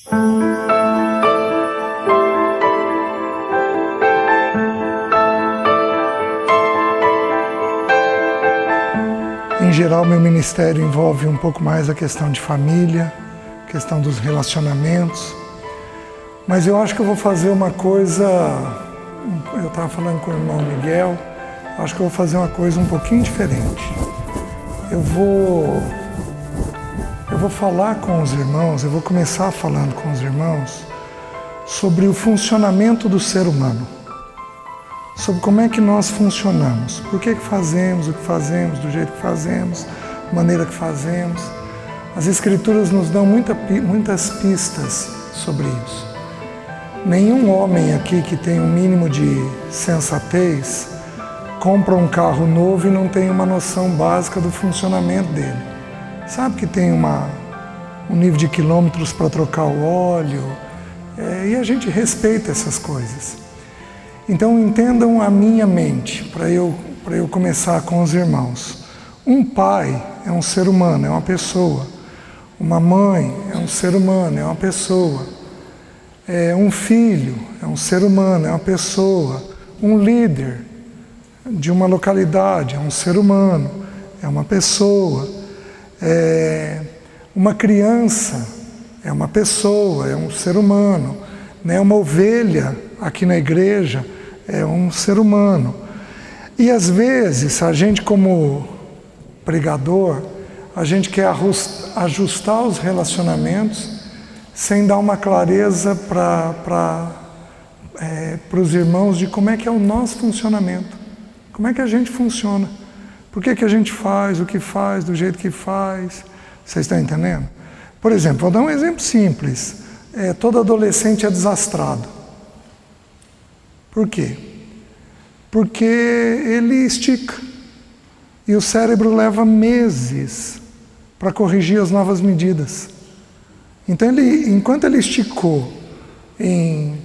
Em geral, meu ministério envolve um pouco mais a questão de família, questão dos relacionamentos, mas eu acho que eu vou fazer uma coisa, eu estava falando com o irmão Miguel, acho que eu vou fazer uma coisa um pouquinho diferente. Eu vou falar com os irmãos, eu vou começar falando com os irmãos sobre o funcionamento do ser humano, sobre como é que nós funcionamos, por que fazemos o que fazemos, do jeito que fazemos, da maneira que fazemos. As Escrituras nos dão muitas pistas sobre isso. Nenhum homem aqui que tem um mínimo de sensatez compra um carro novo e não tem uma noção básica do funcionamento dele. Sabe que tem um nível de quilômetros para trocar o óleo, e a gente respeita essas coisas. Então entendam a minha mente, para eu começar com os irmãos. Um pai é um ser humano, é uma pessoa. Uma mãe é um ser humano, é uma pessoa. Um filho é um ser humano, é uma pessoa. Um líder de uma localidade é um ser humano, é uma pessoa. Uma criança é uma pessoa, é um ser humano. Uma ovelha aqui na igreja é um ser humano. E às vezes a gente, como pregador, a gente quer ajustar os relacionamentos sem dar uma clareza para os irmãos de como é que é o nosso funcionamento, como é que a gente funciona, por que a gente faz o que faz, do jeito que faz. Vocês estão entendendo? Por exemplo, vou dar um exemplo simples. Todo adolescente é desastrado. Por quê? Porque ele estica. E o cérebro leva meses para corrigir as novas medidas. Então, enquanto ele esticou em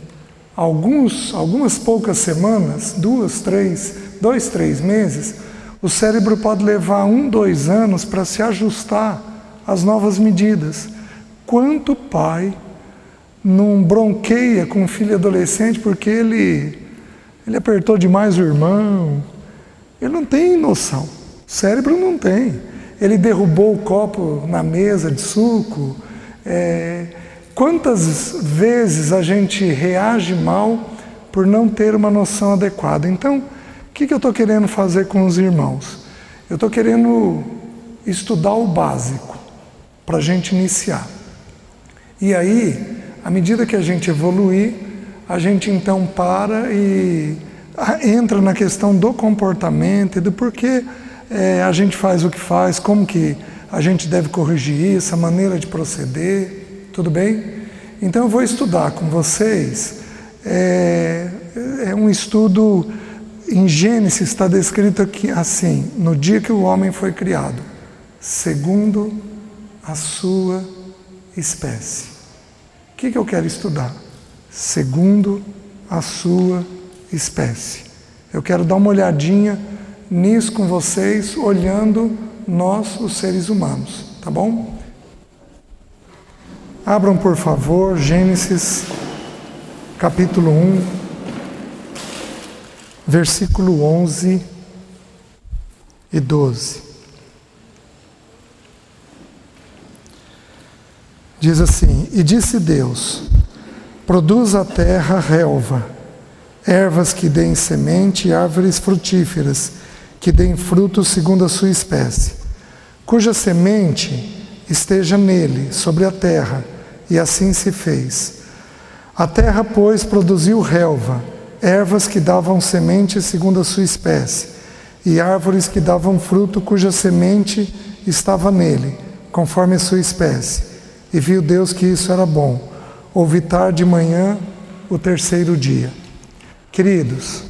algumas poucas semanas, 2, 3 meses, o cérebro pode levar 1, 2 anos para se ajustar às novas medidas. Quanto pai não bronqueia com um filho adolescente porque ele apertou demais o irmão? Ele não tem noção, o cérebro não tem. Ele derrubou o copo na mesa de suco. Quantas vezes a gente reage mal por não ter uma noção adequada? Então, o que eu estou querendo fazer com os irmãos? Eu estou querendo estudar o básico para a gente iniciar. E aí, à medida que a gente evoluir, a gente então para e entra na questão do comportamento e do porquê a gente faz o que faz, como que a gente deve corrigir isso, a maneira de proceder, tudo bem? Então eu vou estudar com vocês, um estudo em Gênesis, está descrito aqui assim: no dia que o homem foi criado, segundo a sua espécie. O que eu quero estudar? Segundo a sua espécie. Eu quero dar uma olhadinha nisso com vocês, olhando nós, os seres humanos, tá bom? Abram, por favor, Gênesis, capítulo 1, versículo 11 e 12. Diz assim: E disse Deus: produz a terra relva, ervas que deem semente e árvores frutíferas, que deem frutos segundo a sua espécie, cuja semente esteja nele, sobre a terra, e assim se fez. A terra, pois, produziu relva, ervas que davam semente segundo a sua espécie, e árvores que davam fruto cuja semente estava nele, conforme a sua espécie. E viu Deus que isso era bom. Houve tarde e manhã, o terceiro dia. Queridos,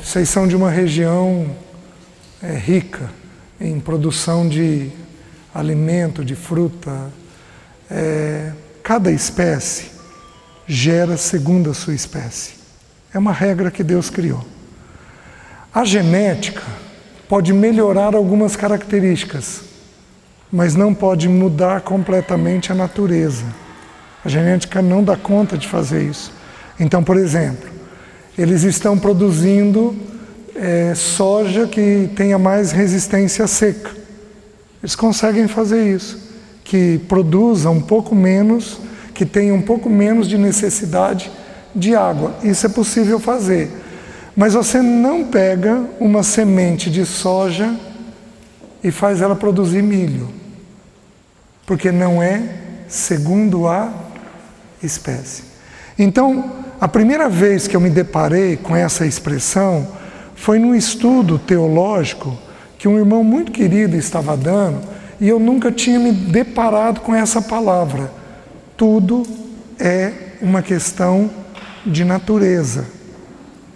vocês são de uma região rica em produção de alimento, de fruta. Cada espécie gera segundo a sua espécie. É uma regra que Deus criou. A genética pode melhorar algumas características, mas não pode mudar completamente a natureza. A genética não dá conta de fazer isso. Então, por exemplo, eles estão produzindo soja que tenha mais resistência à seca. Eles conseguem fazer isso, que produza um pouco menos, que tenha um pouco menos de necessidade de água. Isso é possível fazer. Mas você não pega uma semente de soja e faz ela produzir milho, porque não é segundo a espécie. Então, a primeira vez que eu me deparei com essa expressão foi num estudo teológico que um irmão muito querido estava dando, e eu nunca tinha me deparado com essa palavra. Tudo é uma questão de natureza.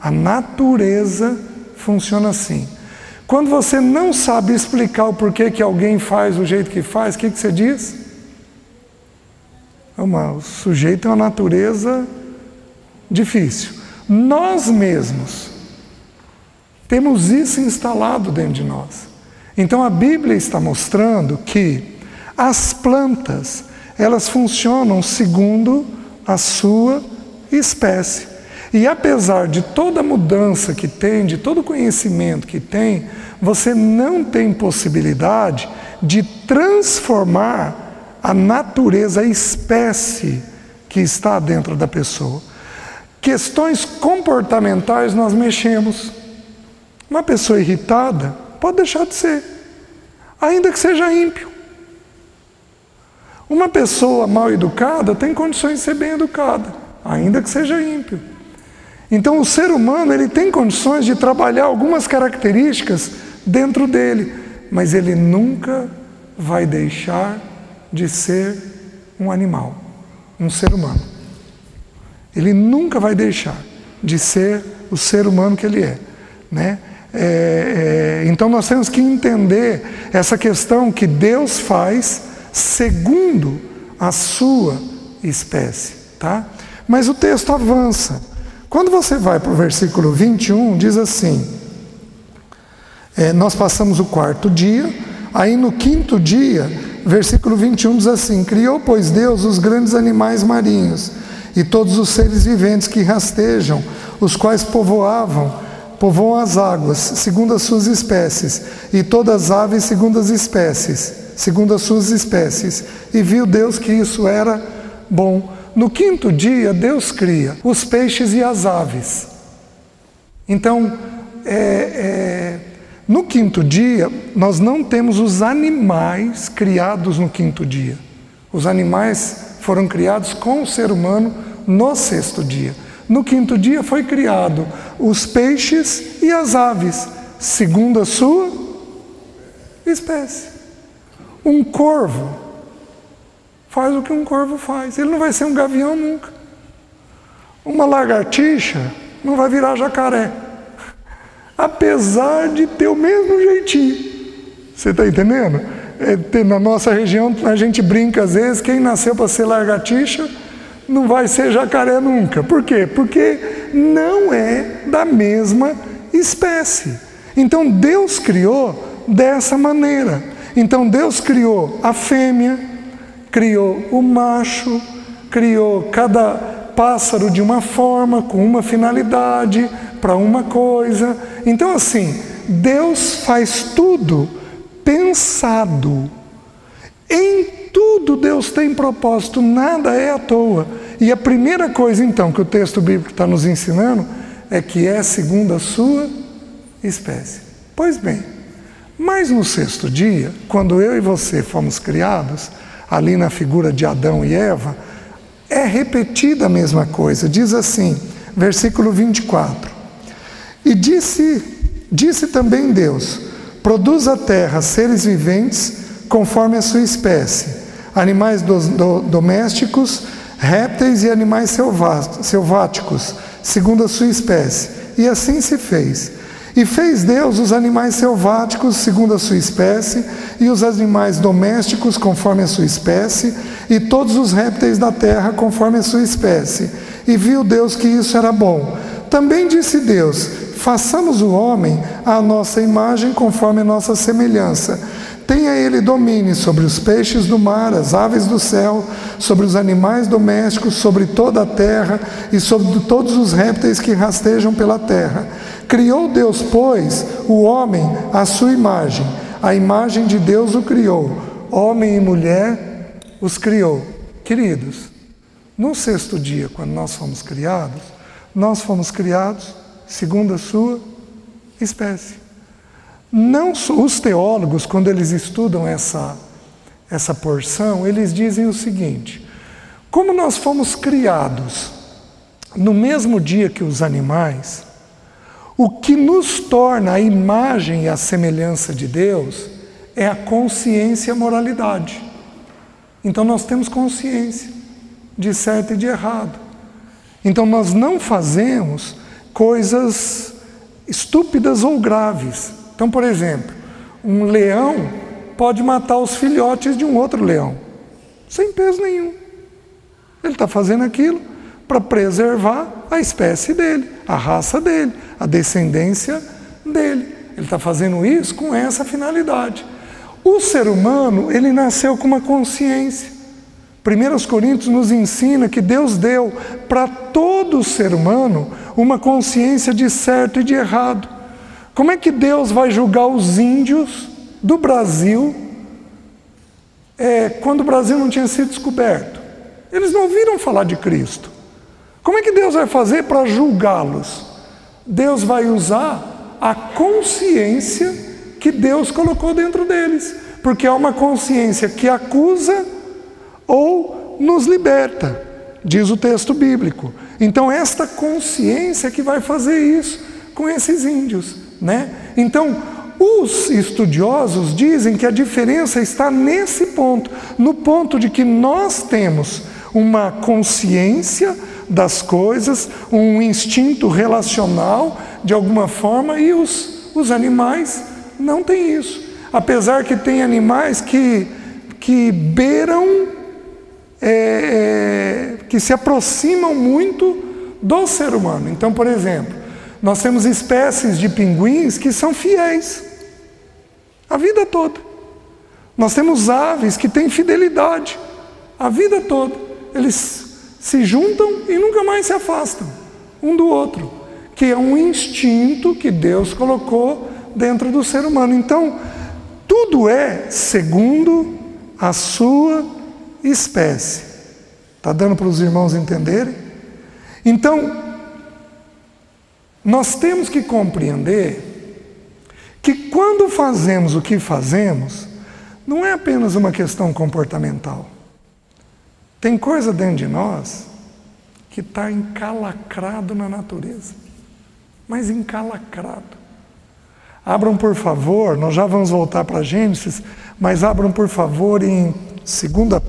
A natureza funciona assim. Quando você não sabe explicar o porquê que alguém faz do jeito que faz, o que você diz? O sujeito tem uma natureza difícil. Nós mesmos temos isso instalado dentro de nós. Então a Bíblia está mostrando que as plantas, elas funcionam segundo a sua espécie. E apesar de toda a mudança que tem, de todo o conhecimento que tem, você não tem possibilidade de transformar a natureza, a espécie que está dentro da pessoa. Questões comportamentais nós mexemos. Uma pessoa irritada pode deixar de ser, ainda que seja ímpio. Uma pessoa mal educada tem condições de ser bem educada, ainda que seja ímpio. Então o ser humano ele tem condições de trabalhar algumas características dentro dele, mas ele nunca vai deixar de ser um animal, um ser humano. Ele nunca vai deixar de ser o ser humano que ele é, né? Então nós temos que entender essa questão que Deus faz segundo a sua espécie, tá? Mas o texto avança. Quando você vai para o versículo 21, diz assim, nós passamos o 4º dia, aí no 5º dia, versículo 21 diz assim, criou, pois Deus, os grandes animais marinhos e todos os seres viventes que rastejam, os quais povoam as águas, segundo as suas espécies, e todas as aves segundo as suas espécies. E viu Deus que isso era bom. No 5º dia, Deus cria os peixes e as aves. Então, no 5º dia, nós não temos os animais criados no 5º dia. Os animais foram criados com o ser humano no 6º dia. No 5º dia foi criado os peixes e as aves, segundo a sua espécie. Um corvo faz o que um corvo faz. Ele não vai ser um gavião nunca. Uma lagartixa não vai virar jacaré. Apesar de ter o mesmo jeitinho. Você está entendendo? Na nossa região a gente brinca às vezes, quem nasceu para ser lagartixa não vai ser jacaré nunca. Por quê? Porque não é da mesma espécie. Então Deus criou dessa maneira. Então Deus criou a fêmea, criou o macho, criou cada pássaro de uma forma, com uma finalidade, para uma coisa. Então assim, Deus faz tudo pensado. Em tudo Deus tem propósito, nada é à toa. E a primeira coisa então que o texto bíblico está nos ensinando é que é segundo a sua espécie. Pois bem, mas no 6º dia, quando eu e você fomos criados, ali na figura de Adão e Eva, é repetida a mesma coisa. Diz assim, versículo 24. E disse também Deus, produz a terra seres viventes conforme a sua espécie, animais domésticos, répteis e animais selváticos, segundo a sua espécie. E assim se fez. E fez Deus os animais selváticos segundo a sua espécie, e os animais domésticos conforme a sua espécie, e todos os répteis da terra conforme a sua espécie. E viu Deus que isso era bom. Também disse Deus, façamos o homem à nossa imagem conforme a nossa semelhança. Tenha ele domínio sobre os peixes do mar, as aves do céu, sobre os animais domésticos, sobre toda a terra e sobre todos os répteis que rastejam pela terra. Criou Deus, pois, o homem à sua imagem. A imagem de Deus o criou. Homem e mulher os criou. Queridos, no sexto dia, quando nós fomos criados segundo a sua espécie. Não, os teólogos, quando eles estudam essa porção, eles dizem o seguinte: como nós fomos criados no mesmo dia que os animais, o que nos torna a imagem e a semelhança de Deus é a consciência e a moralidade. Então nós temos consciência de certo e de errado. Então nós não fazemos coisas estúpidas ou graves. Então, por exemplo, um leão pode matar os filhotes de um outro leão, sem peso nenhum. Ele está fazendo aquilo para preservar a espécie dele, a raça dele, a descendência dele. Ele está fazendo isso com essa finalidade. O ser humano, ele nasceu com uma consciência. 1 Coríntios nos ensina que Deus deu para todo ser humano uma consciência de certo e de errado. Como é que Deus vai julgar os índios do Brasil quando o Brasil não tinha sido descoberto? Eles não ouviram falar de Cristo. Como é que Deus vai fazer para julgá-los? Deus vai usar a consciência que Deus colocou dentro deles, porque é uma consciência que acusa ou nos liberta, diz o texto bíblico. Então esta consciência que vai fazer isso com esses índios, né? Então os estudiosos dizem que a diferença está nesse ponto, no ponto de que nós temos uma consciência das coisas, um instinto relacional de alguma forma, e os animais não têm isso. Apesar que tem animais que beiram, que se aproximam muito do ser humano. Então, por exemplo, nós temos espécies de pinguins que são fiéis a vida toda. Nós temos aves que têm fidelidade a vida toda. Eles se juntam e nunca mais se afastam um do outro, que é um instinto que Deus colocou dentro do ser humano. Então, tudo é segundo a sua espécie. Está dando para os irmãos entenderem? Então, nós temos que compreender que quando fazemos o que fazemos, não é apenas uma questão comportamental. Tem coisa dentro de nós que está encalacrado na natureza, mas encalacrado. Abram, por favor, nós já vamos voltar para Gênesis, mas abram, por favor, em 2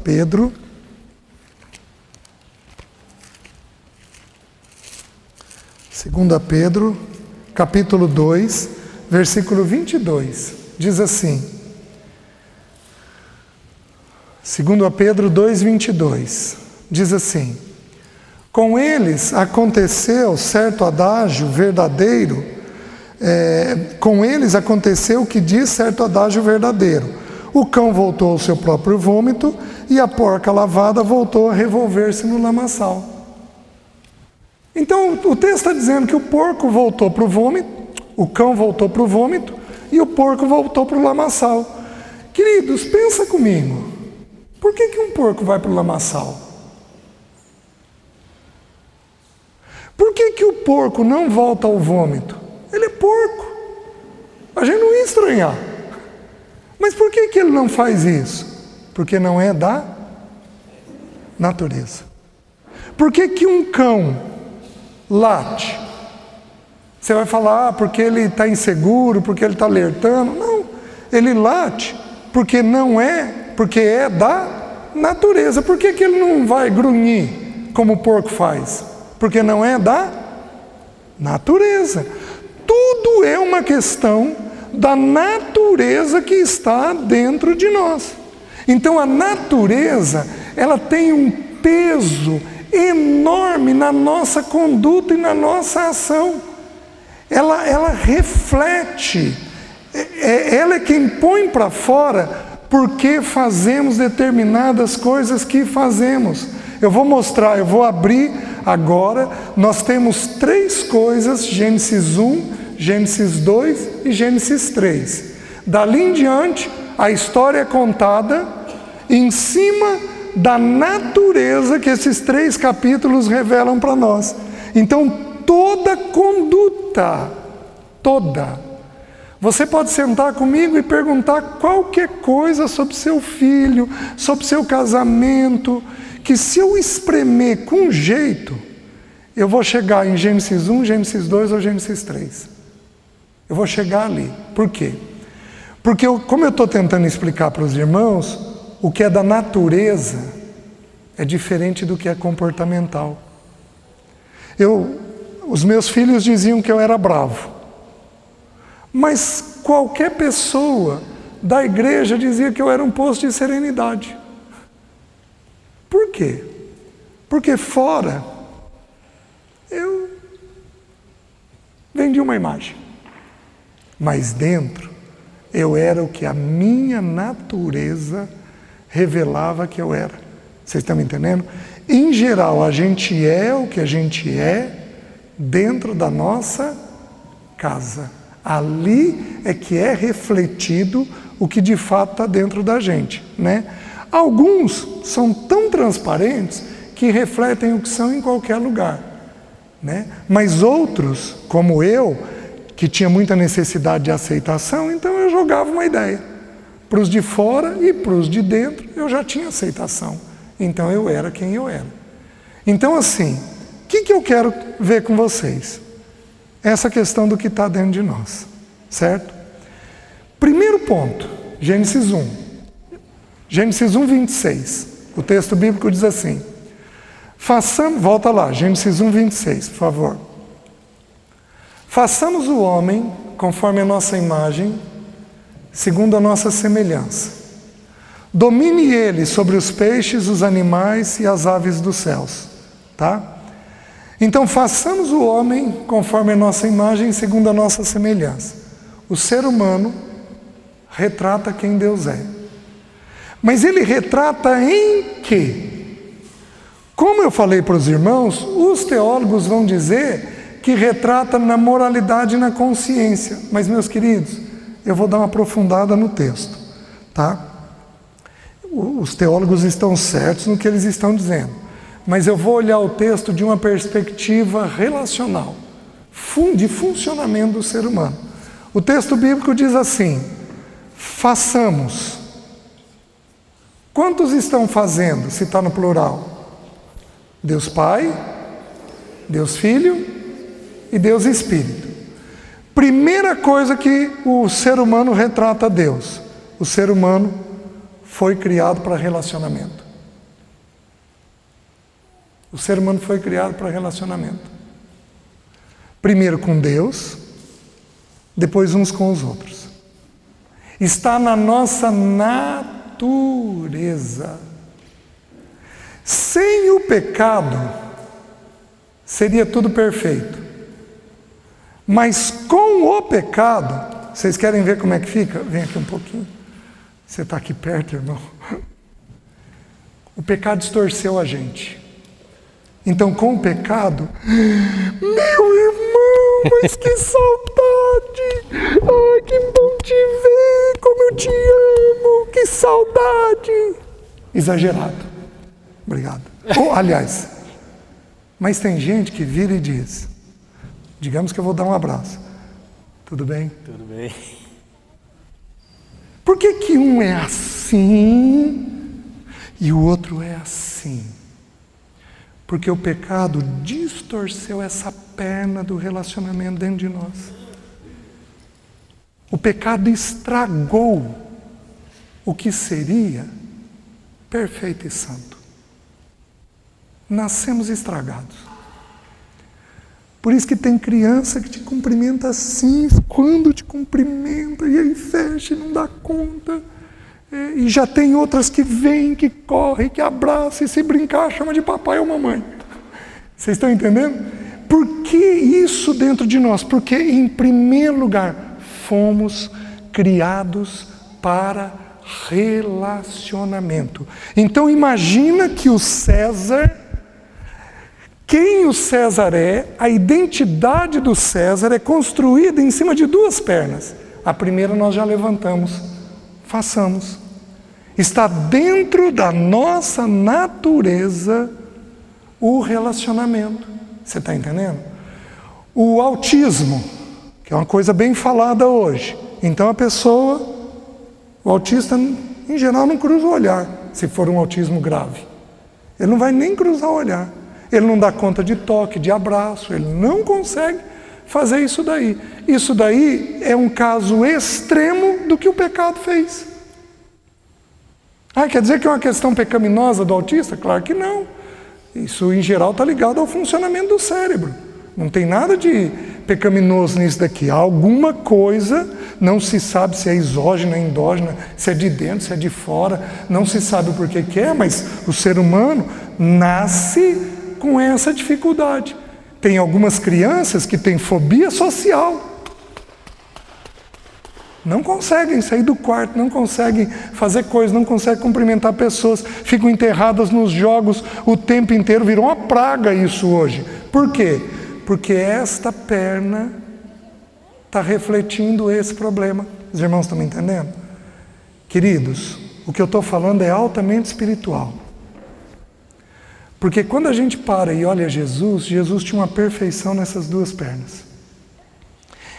Pedro, capítulo 2, versículo 22, diz assim, 2 Pedro 2, 22, diz assim: com eles aconteceu certo adágio verdadeiro, com eles aconteceu o que diz certo adágio verdadeiro: o cão voltou ao seu próprio vômito e a porca lavada voltou a revolver-se no lamaçal. Então o texto está dizendo que o porco voltou para o vômito, o cão voltou para o vômito e o porco voltou para o lamaçal. Queridos, pensa comigo, por que um porco vai para o lamaçal? Por que o porco não volta ao vômito? Ele é porco. A gente não ia estranhar. Mas por que ele não faz isso? Porque não é da natureza. Por que um cão late? Você vai falar, porque ele está inseguro, porque ele está alertando. Não, ele late porque é da natureza. Por que ele não vai grunhir como o porco faz? Porque não é da natureza. Tudo é uma questão da natureza que está dentro de nós. Então a natureza, ela tem um peso enorme na nossa conduta e na nossa ação. Ela reflete, ela é quem põe para fora por que fazemos determinadas coisas que fazemos. Eu vou mostrar, eu vou abrir agora. Nós temos 3 coisas, Gênesis 1, Gênesis 2 e Gênesis 3. Dali em diante, a história é contada em cima da natureza que esses 3 capítulos revelam para nós. Então, toda conduta, você pode sentar comigo e perguntar qualquer coisa sobre seu filho, sobre seu casamento, que se eu espremer com jeito, eu vou chegar em Gênesis 1, Gênesis 2 ou Gênesis 3. Eu vou chegar ali. Por quê? Porque como eu estou tentando explicar para os irmãos, o que é da natureza é diferente do que é comportamental. Os meus filhos diziam que eu era bravo. Mas qualquer pessoa da igreja dizia que eu era um poço de serenidade. Por quê? Porque fora eu vendi uma imagem. Mas dentro eu era o que a minha natureza revelava que eu era. Vocês estão me entendendo? Em geral, a gente é o que a gente é dentro da nossa casa. Ali é que é refletido o que de fato está dentro da gente, né? Alguns são tão transparentes que refletem o que são em qualquer lugar, né? Mas outros, como eu, que tinha muita necessidade de aceitação, então eu jogava uma ideia. Para os de fora e para os de dentro, eu já tinha aceitação. Então eu era quem eu era. Então assim, o que eu quero ver com vocês? Essa questão do que está dentro de nós, certo? Primeiro ponto, Gênesis 1. Gênesis 1, 26. O texto bíblico diz assim: volta lá, Gênesis 1, 26, por favor. Façamos o homem conforme a nossa imagem, segundo a nossa semelhança. Domine ele sobre os peixes, os animais e as aves dos céus. Tá? Então, façamos o homem conforme a nossa imagem, segundo a nossa semelhança. O ser humano retrata quem Deus é. Mas ele retrata em quê? Como eu falei para os irmãos, os teólogos vão dizer que retrata na moralidade e na consciência. Mas, meus queridos, eu vou dar uma aprofundada no texto, tá? Os teólogos estão certos no que eles estão dizendo, mas eu vou olhar o texto de uma perspectiva relacional, de funcionamento do ser humano. O texto bíblico diz assim: façamos. Quantos estão fazendo, se está no plural? Deus Pai, Deus Filho e Deus Espírito. Primeira coisa que o ser humano retrata a Deus: o ser humano foi criado para relacionamento. O ser humano foi criado para relacionamento. Primeiro com Deus, depois uns com os outros. Está na nossa natureza. Sem o pecado, seria tudo perfeito. Mas com o pecado, vocês querem ver como é que fica? Vem aqui um pouquinho. Você está aqui perto, irmão? O pecado distorceu a gente. Então, com o pecado, meu irmão, mas que saudade! Ai, que bom te ver, como eu te amo, que saudade! Exagerado. Obrigado. Aliás, mas tem gente que vira e diz, digamos que eu vou dar um abraço. Tudo bem? Tudo bem. Por que um é assim e o outro é assim? Porque o pecado distorceu essa perna do relacionamento dentro de nós. O pecado estragou o que seria perfeito e santo. Nascemos estragados. Por isso que tem criança que te cumprimenta assim, quando te cumprimenta, e aí fecha e não dá conta. E já tem outras que vêm, que correm, que abraçam, e se brincar chama de papai ou mamãe. Vocês estão entendendo? Por que isso dentro de nós? Porque, em primeiro lugar, fomos criados para relacionamento. Então imagina que o César, quem o César é, a identidade do César é construída em cima de duas pernas. A primeira nós já levantamos, façamos. Está dentro da nossa natureza o relacionamento. Você está entendendo? O autismo, que é uma coisa bem falada hoje. Então a pessoa, o autista em geral não cruza o olhar, se for um autismo grave. Ele não vai nem cruzar o olhar. Ele não dá conta de toque, de abraço, ele não consegue fazer isso daí. Isso daí é um caso extremo do que o pecado fez. Quer dizer que é uma questão pecaminosa do autista? Claro que não. Isso em geral está ligado ao funcionamento do cérebro. Não tem nada de pecaminoso nisso daqui. Há alguma coisa, não se sabe se é exógena, endógena, se é de dentro, se é de fora, não se sabe o porquê que é, mas o ser humano nasce com essa dificuldade. Tem algumas crianças que têm fobia social. Não conseguem sair do quarto, não conseguem fazer coisas, não conseguem cumprimentar pessoas, ficam enterradas nos jogos o tempo inteiro, virou uma praga isso hoje. Por quê? Porque esta perna está refletindo esse problema. Os irmãos estão me entendendo? Queridos, o que eu estou falando é altamente espiritual. Porque quando a gente para e olha Jesus, Jesus tinha uma perfeição nessas duas pernas.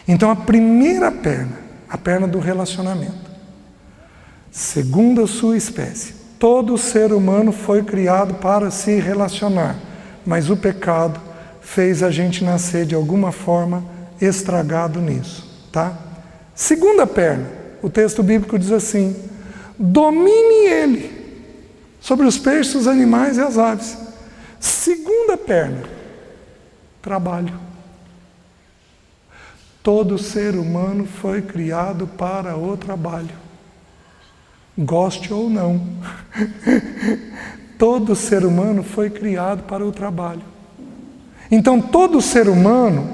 Então a primeira perna, a perna do relacionamento, segundo a sua espécie, todo ser humano foi criado para se relacionar, mas o pecado fez a gente nascer de alguma forma estragado nisso, tá? Segunda perna, o texto bíblico diz assim: domine ele sobre os peixes, os animais e as aves. Segunda perna, trabalho. Todo ser humano foi criado para o trabalho, goste ou não. Todo ser humano foi criado para o trabalho. Então todo ser humano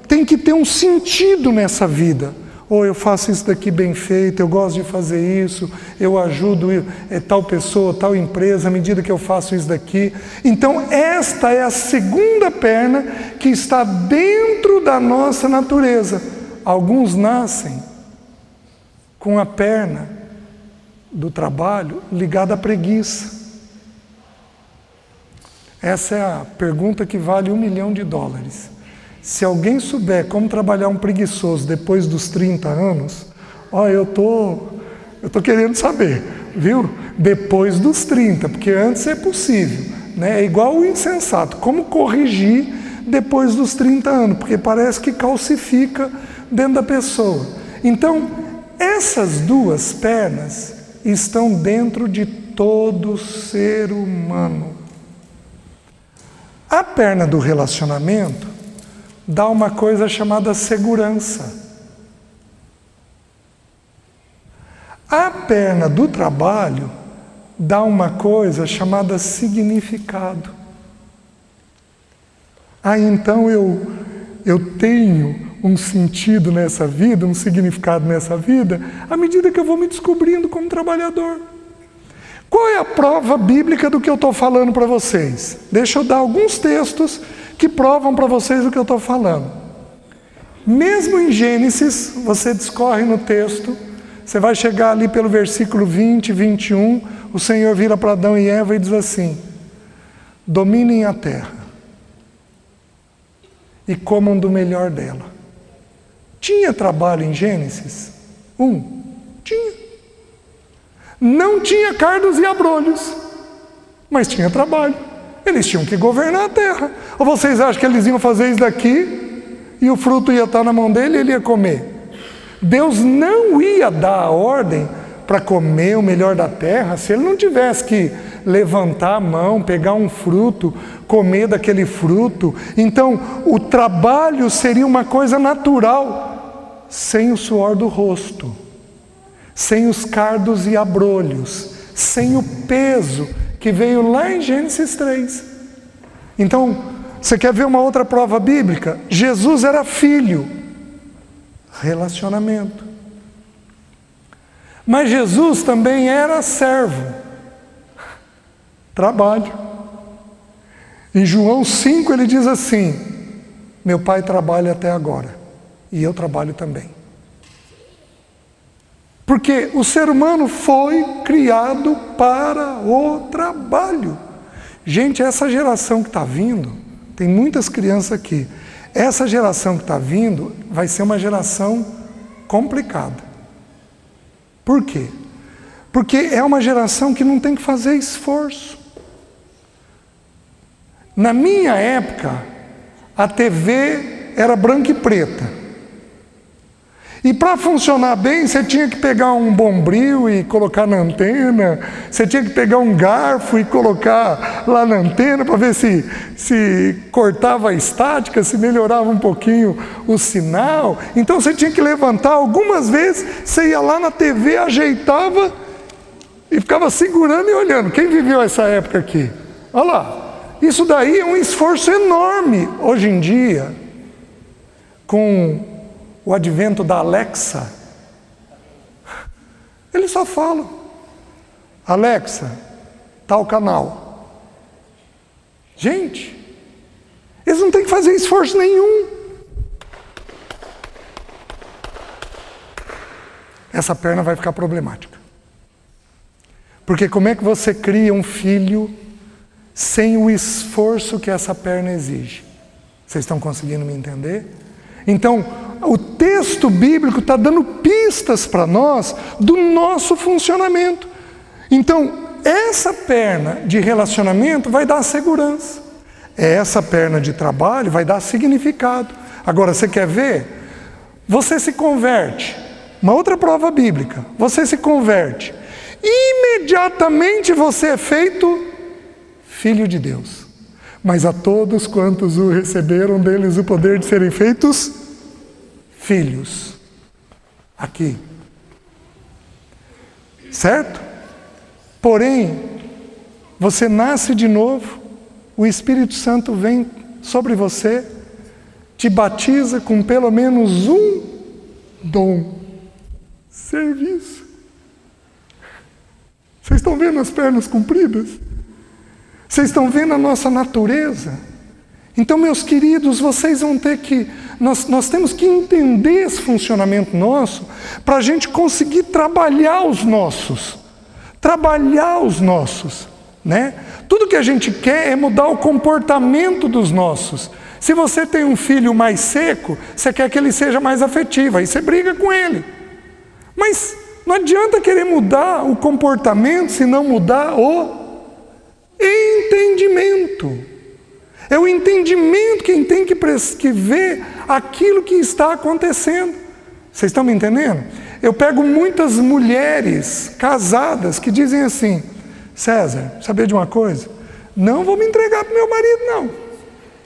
tem que ter um sentido nessa vida. Ou eu faço isso daqui bem feito, eu gosto de fazer isso, eu ajudo tal pessoa, tal empresa, à medida que eu faço isso daqui. Então esta é a segunda perna que está dentro da nossa natureza. Alguns nascem com a perna do trabalho ligada à preguiça. Essa é a pergunta que vale $1 milhão. Se alguém souber como trabalhar um preguiçoso depois dos 30 anos, eu tô querendo saber, viu? Depois dos 30, porque antes é possível, né? É igual o insensato, como corrigir depois dos 30 anos, porque parece que calcifica dentro da pessoa. Então, essas duas pernas estão dentro de todo ser humano. A perna do relacionamento dá uma coisa chamada segurança. A perna do trabalho dá uma coisa chamada significado. Então eu tenho um sentido nessa vida, um significado nessa vida, à medida que eu vou me descobrindo como trabalhador. Qual é a prova bíblica do que eu estou falando para vocês? Deixa eu dar alguns textos que provam para vocês o que eu estou falando. Mesmo em Gênesis, você discorre no texto, você vai chegar ali pelo versículo 20, 21, o Senhor vira para Adão e Eva e diz assim: dominem a terra e comam do melhor dela. Tinha trabalho em Gênesis 1? Tinha. Não tinha cardos e abrolhos, mas tinha trabalho. Eles tinham que governar a terra. Ou vocês acham que eles iam fazer isso daqui e o fruto ia estar na mão dele e ele ia comer? Deus não ia dar a ordem para comer o melhor da terra se ele não tivesse que levantar a mão, pegar um fruto, comer daquele fruto. Então, o trabalho seria uma coisa natural, sem o suor do rosto, sem os cardos e abrolhos, sem o peso que veio lá em Gênesis 3. Então, você quer ver uma outra prova bíblica? Jesus era filho. Relacionamento. Mas Jesus também era servo. Trabalho. Em João 5 ele diz assim: meu pai trabalha até agora, e eu trabalho também. Porque o ser humano foi criado para o trabalho. Gente, essa geração que está vindo, tem muitas crianças aqui, essa geração que está vindo vai ser uma geração complicada. Por quê? Porque é uma geração que não tem que fazer esforço. Na minha época, a TV era branca e preta. E para funcionar bem, você tinha que pegar um bombril e colocar na antena, você tinha que pegar um garfo e colocar lá na antena para ver se cortava a estática, se melhorava um pouquinho o sinal. Então você tinha que levantar, algumas vezes você ia lá na TV, ajeitava e ficava segurando e olhando. Quem viveu essa época aqui? Olha lá, isso daí é um esforço enorme. Hoje em dia, com o advento da Alexa, eles só falam: Alexa, tal canal. Gente, eles não têm que fazer esforço nenhum. Essa perna vai ficar problemática. Porque como é que você cria um filho sem o esforço que essa perna exige? Vocês estão conseguindo me entender? Então, o texto bíblico está dando pistas para nós do nosso funcionamento. Então, essa perna de relacionamento vai dar segurança. Essa perna de trabalho vai dar significado. Agora, você quer ver? Você se converte. Uma outra prova bíblica. Você se converte. Imediatamente você é feito filho de Deus. Mas a todos quantos o receberam, deles o poder de serem feitos filhos. Aqui. Certo? Porém, você nasce de novo, o Espírito Santo vem sobre você, te batiza com pelo menos um dom: serviço. Vocês estão vendo as pernas compridas? Vocês estão vendo a nossa natureza? Então, meus queridos, vocês vão ter que... Nós temos que entender esse funcionamento nosso para a gente conseguir trabalhar os nossos. Trabalhar os nossos, né? Tudo que a gente quer é mudar o comportamento dos nossos. Se você tem um filho mais seco, você quer que ele seja mais afetivo, aí você briga com ele. Mas não adianta querer mudar o comportamento se não mudar o entendimento. É o entendimento quem tem que ver aquilo que está acontecendo. Vocês estão me entendendo? Eu pego muitas mulheres casadas que dizem assim: César, saber de uma coisa? Não vou me entregar para o meu marido, não.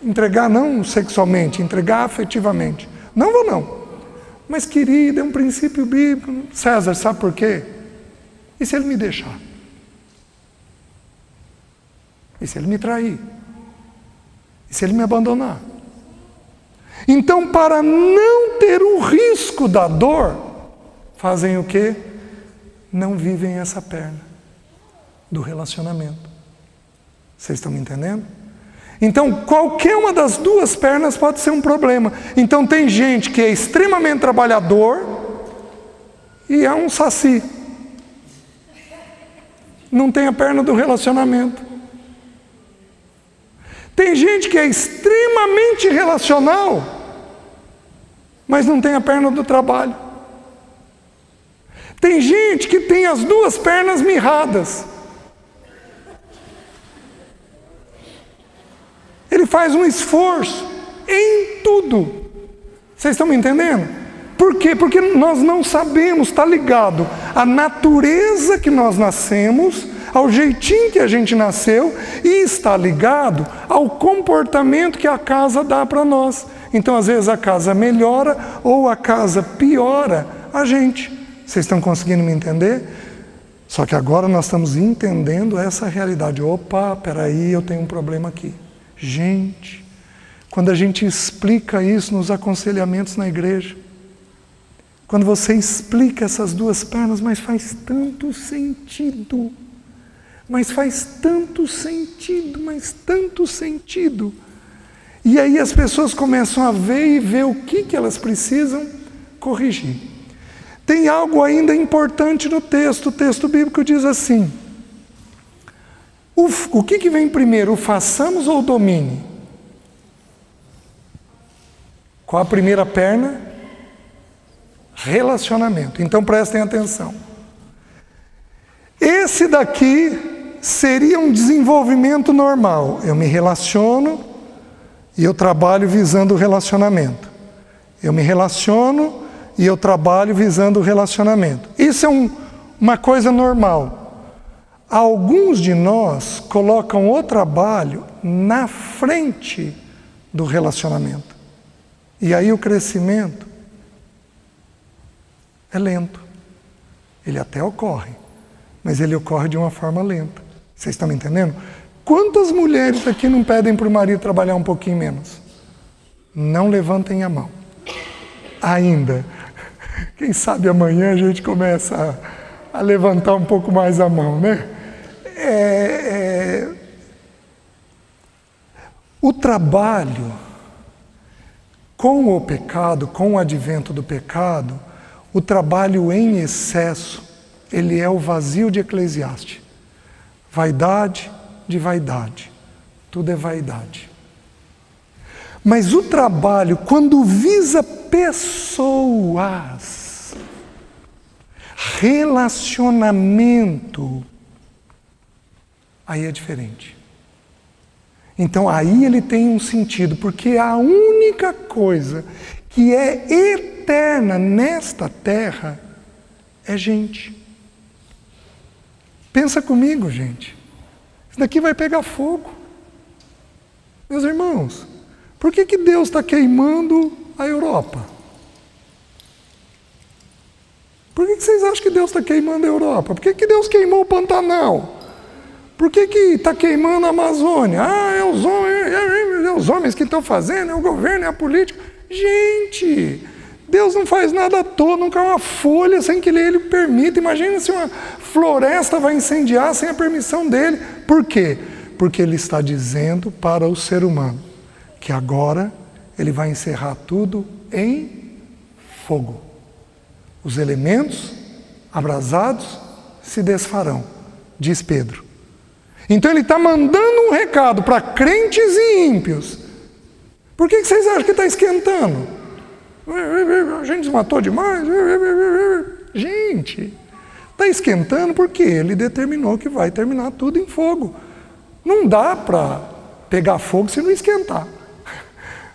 Entregar não sexualmente, entregar afetivamente. Não vou não. Mas querida, é um princípio bíblico. César, sabe por quê? E se ele me deixar? E se ele me trair? E se ele me abandonar? Então, para não ter o risco da dor, fazem o quê? Não vivem essa perna do relacionamento. Vocês estão me entendendo? Então, qualquer uma das duas pernas pode ser um problema. Então, tem gente que é extremamente trabalhador e é um saci. Não tem a perna do relacionamento. Tem gente que é extremamente relacional, mas não tem a perna do trabalho. Tem gente que tem as duas pernas mirradas. Ele faz um esforço em tudo. Vocês estão me entendendo? Por quê? Porque nós não sabemos, está ligado à natureza que nós nascemos, ao jeitinho que a gente nasceu, e está ligado ao comportamento que a casa dá para nós. Então, às vezes, a casa melhora ou a casa piora a gente. Vocês estão conseguindo me entender? Só que agora nós estamos entendendo essa realidade. Opa, peraí, eu tenho um problema aqui. Gente, quando a gente explica isso nos aconselhamentos na igreja, quando você explica essas duas pernas, mas faz tanto sentido. Mas faz tanto sentido, mas tanto sentido. E aí as pessoas começam a ver e ver o que elas precisam corrigir. Tem algo ainda importante no texto. O texto bíblico diz assim: o que vem primeiro, o façamos ou o domine? Qual a primeira perna? Relacionamento. Então prestem atenção. Esse daqui seria um desenvolvimento normal. Eu me relaciono e eu trabalho visando o relacionamento. Eu me relaciono e eu trabalho visando o relacionamento. Isso é uma coisa normal. Alguns de nós colocam o trabalho na frente do relacionamento. E aí o crescimento é lento. Ele até ocorre, mas ele ocorre de uma forma lenta. Vocês estão me entendendo? Quantas mulheres aqui não pedem para o marido trabalhar um pouquinho menos? Não levantem a mão. Ainda. Quem sabe amanhã a gente começa a levantar um pouco mais a mão, né? O trabalho com o pecado, com o advento do pecado, o trabalho em excesso, ele é o vazio de Eclesiastes. Vaidade de vaidade. Tudo é vaidade. Mas o trabalho, quando visa pessoas, relacionamento, aí é diferente. Então aí ele tem um sentido, porque a única coisa que é eterna nesta terra é gente. Pensa comigo, gente. Isso daqui vai pegar fogo. Meus irmãos, por que Deus está queimando a Europa? Por que vocês acham que Deus está queimando a Europa? Por que Deus queimou o Pantanal? Por que está queimando a Amazônia? É os homens que estão fazendo, é o governo, é a política. Gente, Deus não faz nada à toa, não cai uma folha sem que Ele permita. Imagina se uma floresta vai incendiar sem a permissão dele. Por quê? Porque Ele está dizendo para o ser humano que agora Ele vai encerrar tudo em fogo. Os elementos abrasados se desfarão, diz Pedro. Então Ele está mandando um recado para crentes e ímpios. Por que vocês acham que está esquentando? A gente desmatou demais. Gente, está esquentando porque Ele determinou que vai terminar tudo em fogo. Não dá para pegar fogo se não esquentar.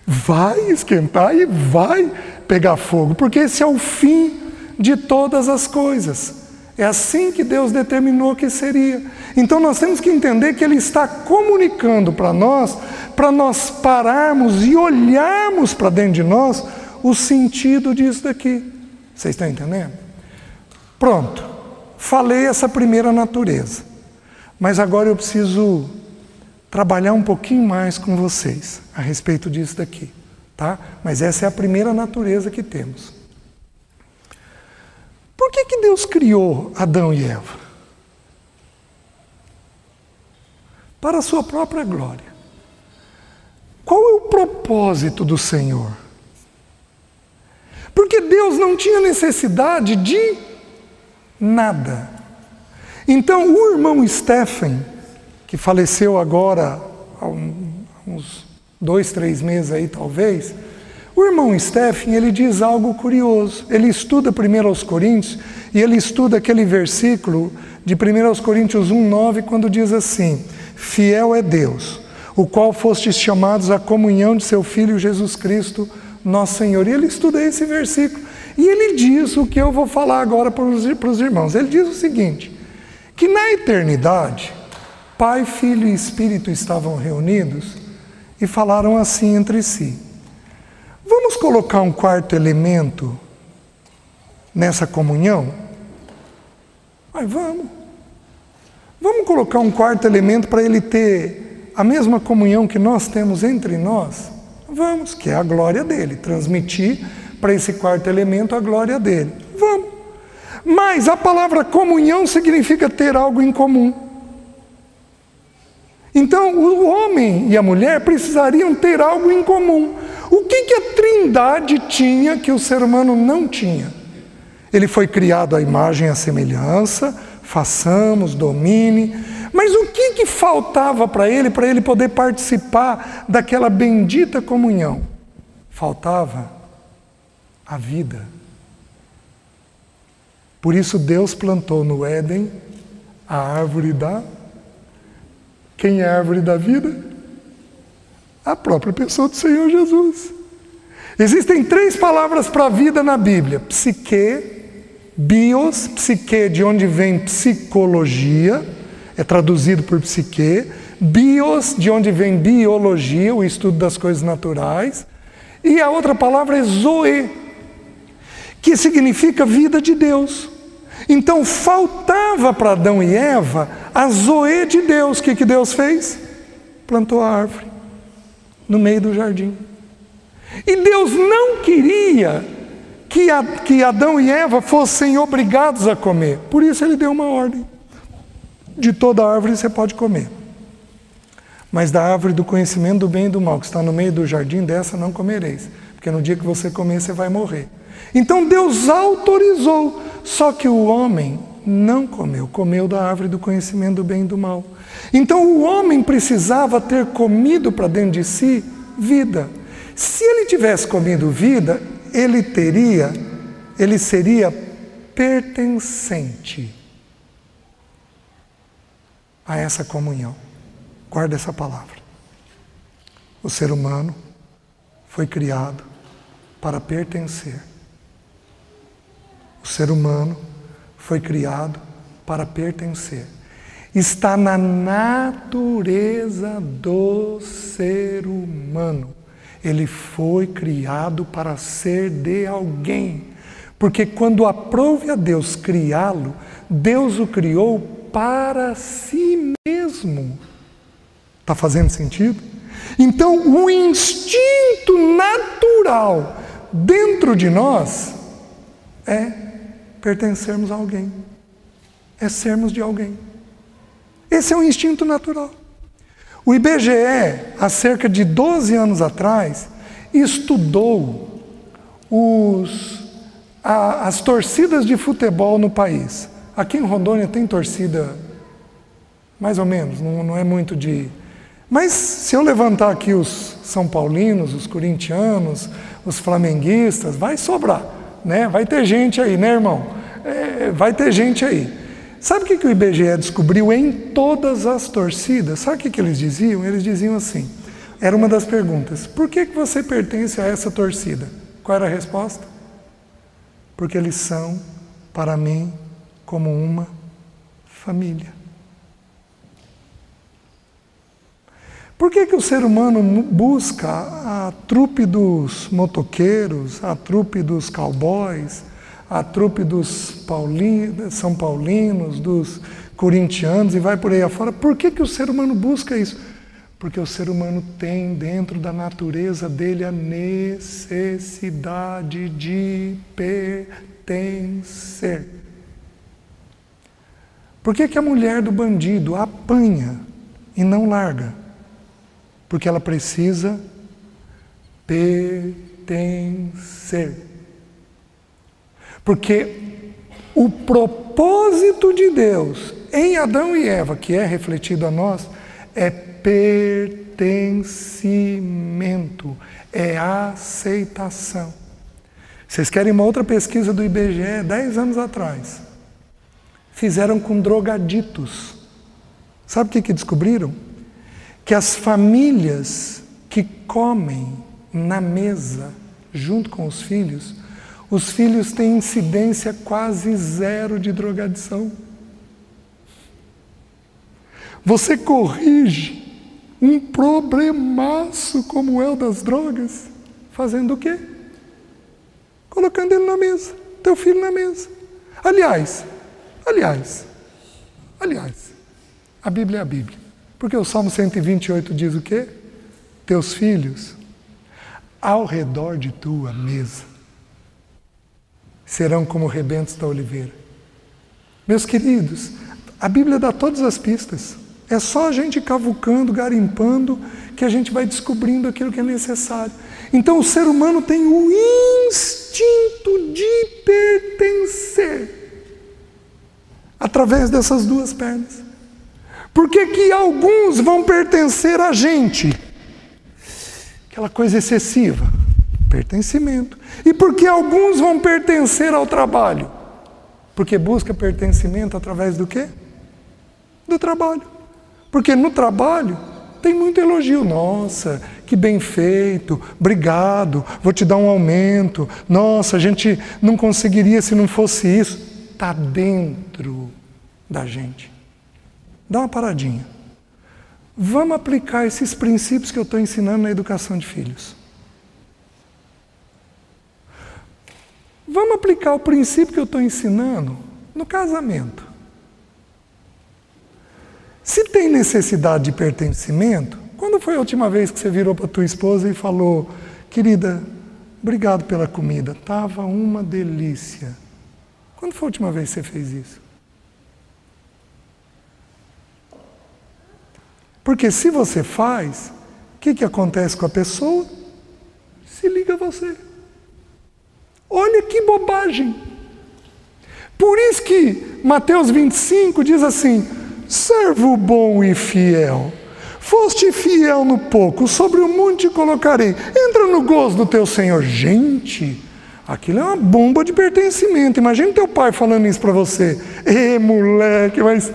Vai esquentar e vai pegar fogo, porque esse é o fim de todas as coisas. É assim que Deus determinou que seria. Então nós temos que entender que Ele está comunicando para nós pararmos e olharmos para dentro de nós o sentido disso daqui. Vocês estão entendendo? Pronto, falei essa primeira natureza. Mas agora eu preciso trabalhar um pouquinho mais com vocês a respeito disso daqui, tá? Mas essa é a primeira natureza que temos. Por que Deus criou Adão e Eva? Para a sua própria glória. Qual é o propósito do Senhor? Porque Deus não tinha necessidade de nada. Então o irmão Stephen, que faleceu agora há uns 2, 3 meses aí talvez, o irmão Stephen, ele diz algo curioso. Ele estuda 1 Coríntios e ele estuda aquele versículo de 1 Coríntios 1:9, quando diz assim: fiel é Deus, o qual fostes chamados à comunhão de seu Filho Jesus Cristo, nosso Senhor. E ele estuda esse versículo. E ele diz o que eu vou falar agora para os irmãos. Ele diz o seguinte, que na eternidade, Pai, Filho e Espírito estavam reunidos e falaram assim entre si: vamos colocar um quarto elemento nessa comunhão? Mas vamos. Vamos colocar um quarto elemento para ele ter a mesma comunhão que nós temos entre nós? Vamos, que é a glória dele, transmitir para esse quarto elemento a glória dele. Vamos. Mas a palavra comunhão significa ter algo em comum. Então, o homem e a mulher precisariam ter algo em comum. O que a Trindade tinha que o ser humano não tinha? Ele foi criado à imagem e à semelhança, façamos, domine. Mas o que faltava para ele poder participar daquela bendita comunhão? Faltava a vida. Por isso Deus plantou no Éden a árvore da... Quem é a árvore da vida? A própria pessoa do Senhor Jesus. Existem 3 palavras para a vida na Bíblia: psique, bios, psique de onde vem psicologia, é traduzido por psique, bios de onde vem biologia, o estudo das coisas naturais, e a outra palavra é zoe, que significa vida de Deus. Então faltava para Adão e Eva a zoe de Deus. O que Deus fez? Plantou a árvore no meio do jardim. E Deus não queria que Adão e Eva fossem obrigados a comer. Por isso ele deu uma ordem: de toda árvore você pode comer, mas da árvore do conhecimento do bem e do mal, que está no meio do jardim, dessa não comereis, porque no dia que você comer você vai morrer. Então Deus autorizou, só que o homem não comeu, comeu da árvore do conhecimento do bem e do mal. Então o homem precisava ter comido para dentro de si vida. Se ele tivesse comido vida, ele seria pertencente a essa comunhão. Guarda essa palavra. O ser humano foi criado para pertencer. O ser humano foi criado para pertencer. Está na natureza do ser humano. Ele foi criado para ser de alguém. Porque quando aprouve a Deus criá-lo, Deus o criou para si mesmo. Está fazendo sentido? Então, o instinto natural dentro de nós é pertencermos a alguém. É sermos de alguém. Esse é um instinto natural. O IBGE, há cerca de 12 anos atrás, estudou as torcidas de futebol no país. Aqui em Rondônia tem torcida, mais ou menos, não é muito de... Mas se eu levantar aqui os São Paulinos, os corintianos, os flamenguistas, vai sobrar, né? Vai ter gente aí, né, irmão? Vai ter gente aí. Sabe o que o IBGE descobriu em todas as torcidas? Sabe o que eles diziam? Eles diziam assim, era uma das perguntas: por que você pertence a essa torcida? Qual era a resposta? Porque eles são, para mim, como uma família. Por que o ser humano busca a trupe dos motoqueiros, a trupe dos cowboys, a trupe dos São Paulinos, dos corintianos e vai por aí afora? Por que o ser humano busca isso? Porque o ser humano tem dentro da natureza dele a necessidade de pertencer. Por que a mulher do bandido apanha e não larga? Porque ela precisa pertencer. Porque o propósito de Deus em Adão e Eva, que é refletido a nós, é pertencimento, é aceitação. Vocês querem uma outra pesquisa do IBGE, 10 anos atrás? Fizeram com drogaditos. Sabe o que descobriram? Que as famílias que comem na mesa junto com os filhos têm incidência quase zero de drogadição. Você corrige um problemaço como é o das drogas, fazendo o quê? Colocando ele na mesa, teu filho na mesa. Aliás, a Bíblia é a Bíblia. Porque o Salmo 128 diz o quê? Teus filhos ao redor de tua mesa. serão como rebentos da oliveira. Meus queridos, a Bíblia dá todas as pistas. É só a gente cavucando, garimpando, que a gente vai descobrindo aquilo que é necessário. Então o ser humano tem o instinto de pertencer através dessas duas pernas. Por que que alguns vão pertencer a gente? Aquela coisa excessiva, pertencimento. E por que alguns vão pertencer ao trabalho? Porque busca pertencimento através do quê? Do trabalho. Porque no trabalho tem muito elogio. Nossa, que bem feito, obrigado, vou te dar um aumento. Nossa, a gente não conseguiria se não fosse isso. Está dentro da gente. Dá uma paradinha. Vamos aplicar esses princípios que eu estou ensinando na educação de filhos. Vamos aplicar o princípio que eu estou ensinando no casamento. Se tem necessidade de pertencimento, quando foi a última vez que você virou para a tua esposa e falou: querida, obrigado pela comida, estava uma delícia. Quando foi a última vez que você fez isso? Porque se você faz, o que acontece com a pessoa? Se liga a você. Olha que bobagem. Por isso que Mateus 25 diz assim: servo bom e fiel, foste fiel no pouco, sobre o monte te colocarei, entra no gozo do teu Senhor. Gente, aquilo é uma bomba de pertencimento. Imagina teu pai falando isso para você. Ê, moleque, mas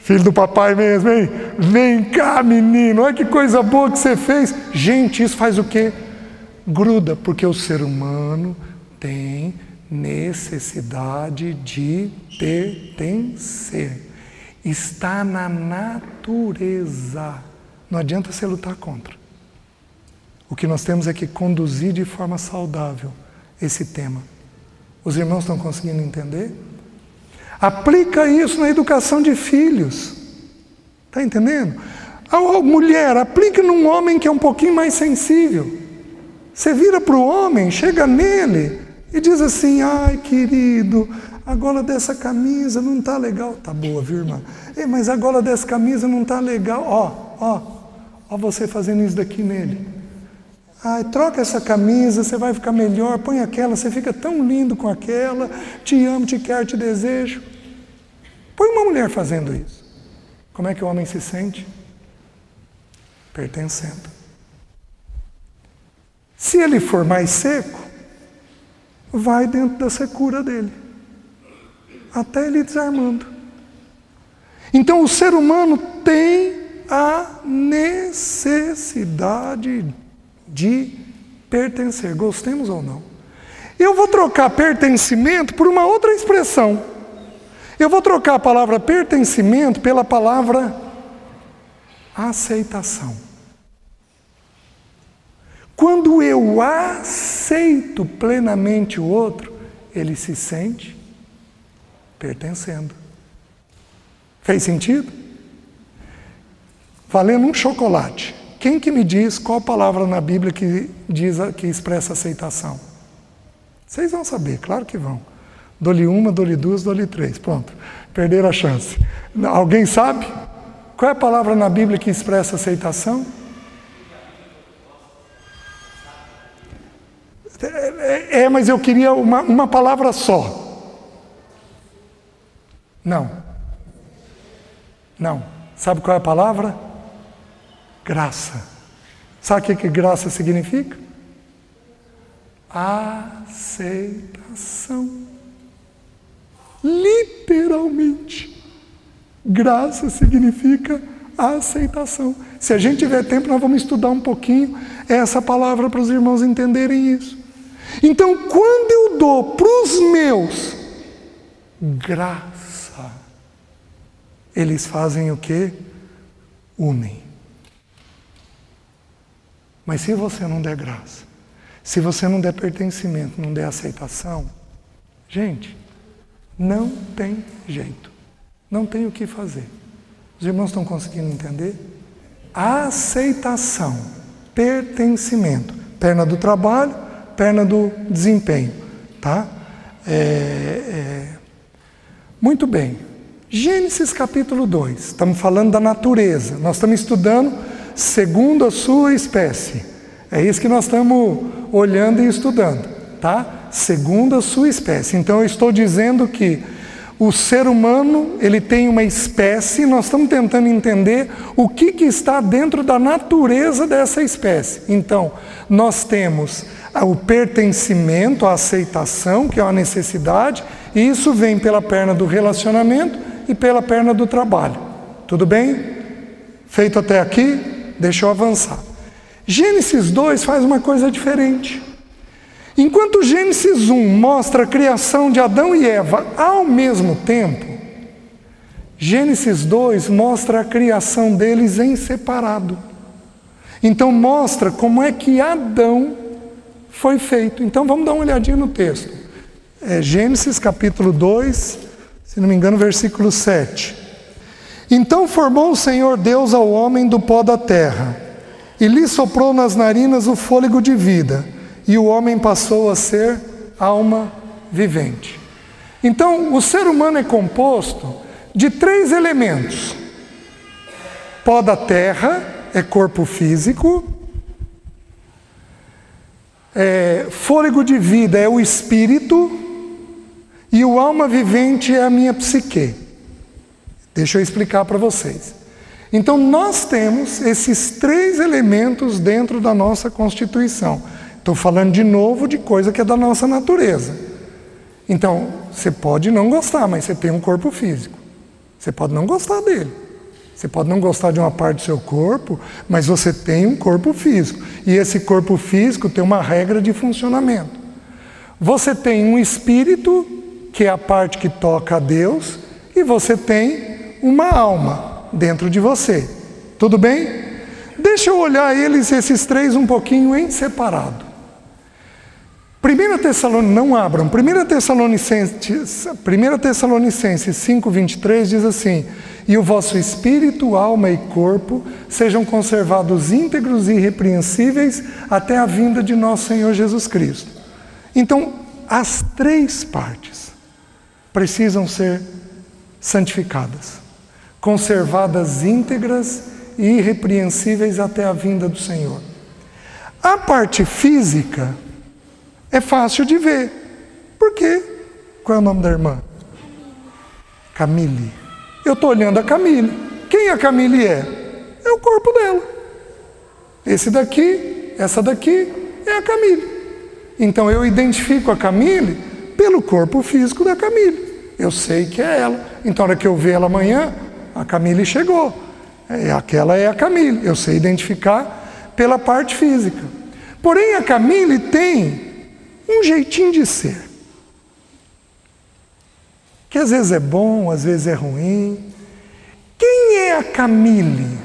filho do papai mesmo, hein? Vem cá, menino, olha que coisa boa que você fez. Gente, isso faz o quê? Gruda, porque o ser humano tem necessidade de pertencer. Está na natureza. Não adianta você lutar contra. O que nós temos é que conduzir de forma saudável esse tema. Os irmãos estão conseguindo entender? Aplica isso na educação de filhos. Está entendendo? A mulher, aplica num homem que é um pouquinho mais sensível. Você vira para o homem, chega nele e diz assim: ai, querido, a gola dessa camisa não está legal. Tá boa, viu, irmã? Mas a gola dessa camisa não está legal. Ó você fazendo isso daqui nele. Ai, troca essa camisa, você vai ficar melhor. Põe aquela, você fica tão lindo com aquela. Te amo, te quero, te desejo. Põe uma mulher fazendo isso. Como é que o homem se sente? Pertencendo. Se ele for mais seco, vai dentro da secura dele, até ele desarmando. Então o ser humano tem a necessidade de pertencer, gostemos ou não. Eu vou trocar pertencimento por uma outra expressão. Eu vou trocar a palavra pertencimento pela palavra aceitação. Quando eu aceito plenamente o outro, ele se sente pertencendo. Fez sentido? Valendo um chocolate. Quem que me diz qual palavra na Bíblia que expressa aceitação? Vocês vão saber, claro que vão. Dou-lhe uma, dou-lhe duas, dou-lhe três. Pronto, perderam a chance. Alguém sabe? Qual é a palavra na Bíblia que expressa aceitação? Mas eu queria uma palavra só. Não. Sabe qual é a palavra? Graça. Sabe o que graça significa? Aceitação. Literalmente. Graça significa aceitação. Se a gente tiver tempo, nós vamos estudar um pouquinho essa palavra para os irmãos entenderem isso. Então, quando eu dou para os meus graça, eles fazem o quê? Unem. Mas se você não der graça, se você não der pertencimento, não der aceitação, gente, não tem jeito. Não tem o que fazer. Os irmãos estão conseguindo entender? Aceitação, pertencimento, perna do trabalho, perna do desempenho, tá? Muito bem. Gênesis capítulo 2. Estamos falando da natureza. Nós estamos estudando segundo a sua espécie. É isso que nós estamos olhando e estudando, tá? Segundo a sua espécie. Então eu estou dizendo que o ser humano, ele tem uma espécie, nós estamos tentando entender o que está dentro da natureza dessa espécie. Então, nós temos o pertencimento, a aceitação, que é uma necessidade, e isso vem pela perna do relacionamento e pela perna do trabalho. Tudo bem? Feito até aqui? Deixa eu avançar. Gênesis 2 faz uma coisa diferente. Enquanto Gênesis 1 mostra a criação de Adão e Eva ao mesmo tempo, Gênesis 2 mostra a criação deles em separado. Então mostra como é que Adão foi feito. Então vamos dar uma olhadinha no texto. Gênesis capítulo 2, se não me engano, versículo 7. Então formou o Senhor Deus ao homem do pó da terra, e lhe soprou nas narinas o fôlego de vida, e o homem passou a ser alma vivente. Então, o ser humano é composto de 3 elementos. Pó da terra é corpo físico, fôlego de vida é o espírito, e o alma vivente é a minha psique. Deixa eu explicar para vocês. Então, nós temos esses 3 elementos dentro da nossa constituição. Estou falando de novo de coisa que é da nossa natureza. Então, você pode não gostar, mas você tem um corpo físico. Você pode não gostar dele. Você pode não gostar de uma parte do seu corpo, mas você tem um corpo físico. E esse corpo físico tem uma regra de funcionamento. Você tem um espírito, que é a parte que toca a Deus, e você tem uma alma dentro de você. Tudo bem? Deixa eu olhar esses 3 um pouquinho em separado. 1 Tessalonicenses, não abram, 1 Tessalonicenses 5:23 diz assim: e o vosso espírito, alma e corpo sejam conservados íntegros e irrepreensíveis até a vinda de nosso Senhor Jesus Cristo. Então, as 3 partes precisam ser santificadas, conservadas íntegras e irrepreensíveis até a vinda do Senhor. A parte física é fácil de ver. Por quê? Qual é o nome da irmã? Camille. Eu estou olhando a Camille. Quem a Camille é? É o corpo dela. Esse daqui, essa daqui é a Camille. Então eu identifico a Camille pelo corpo físico da Camille. Eu sei que é ela. Então, na hora que eu ver ela amanhã, a Camille chegou. Aquela é a Camille. Eu sei identificar pela parte física. Porém, a Camille tem um jeitinho de ser, que às vezes é bom, às vezes é ruim. Quem é a Camille?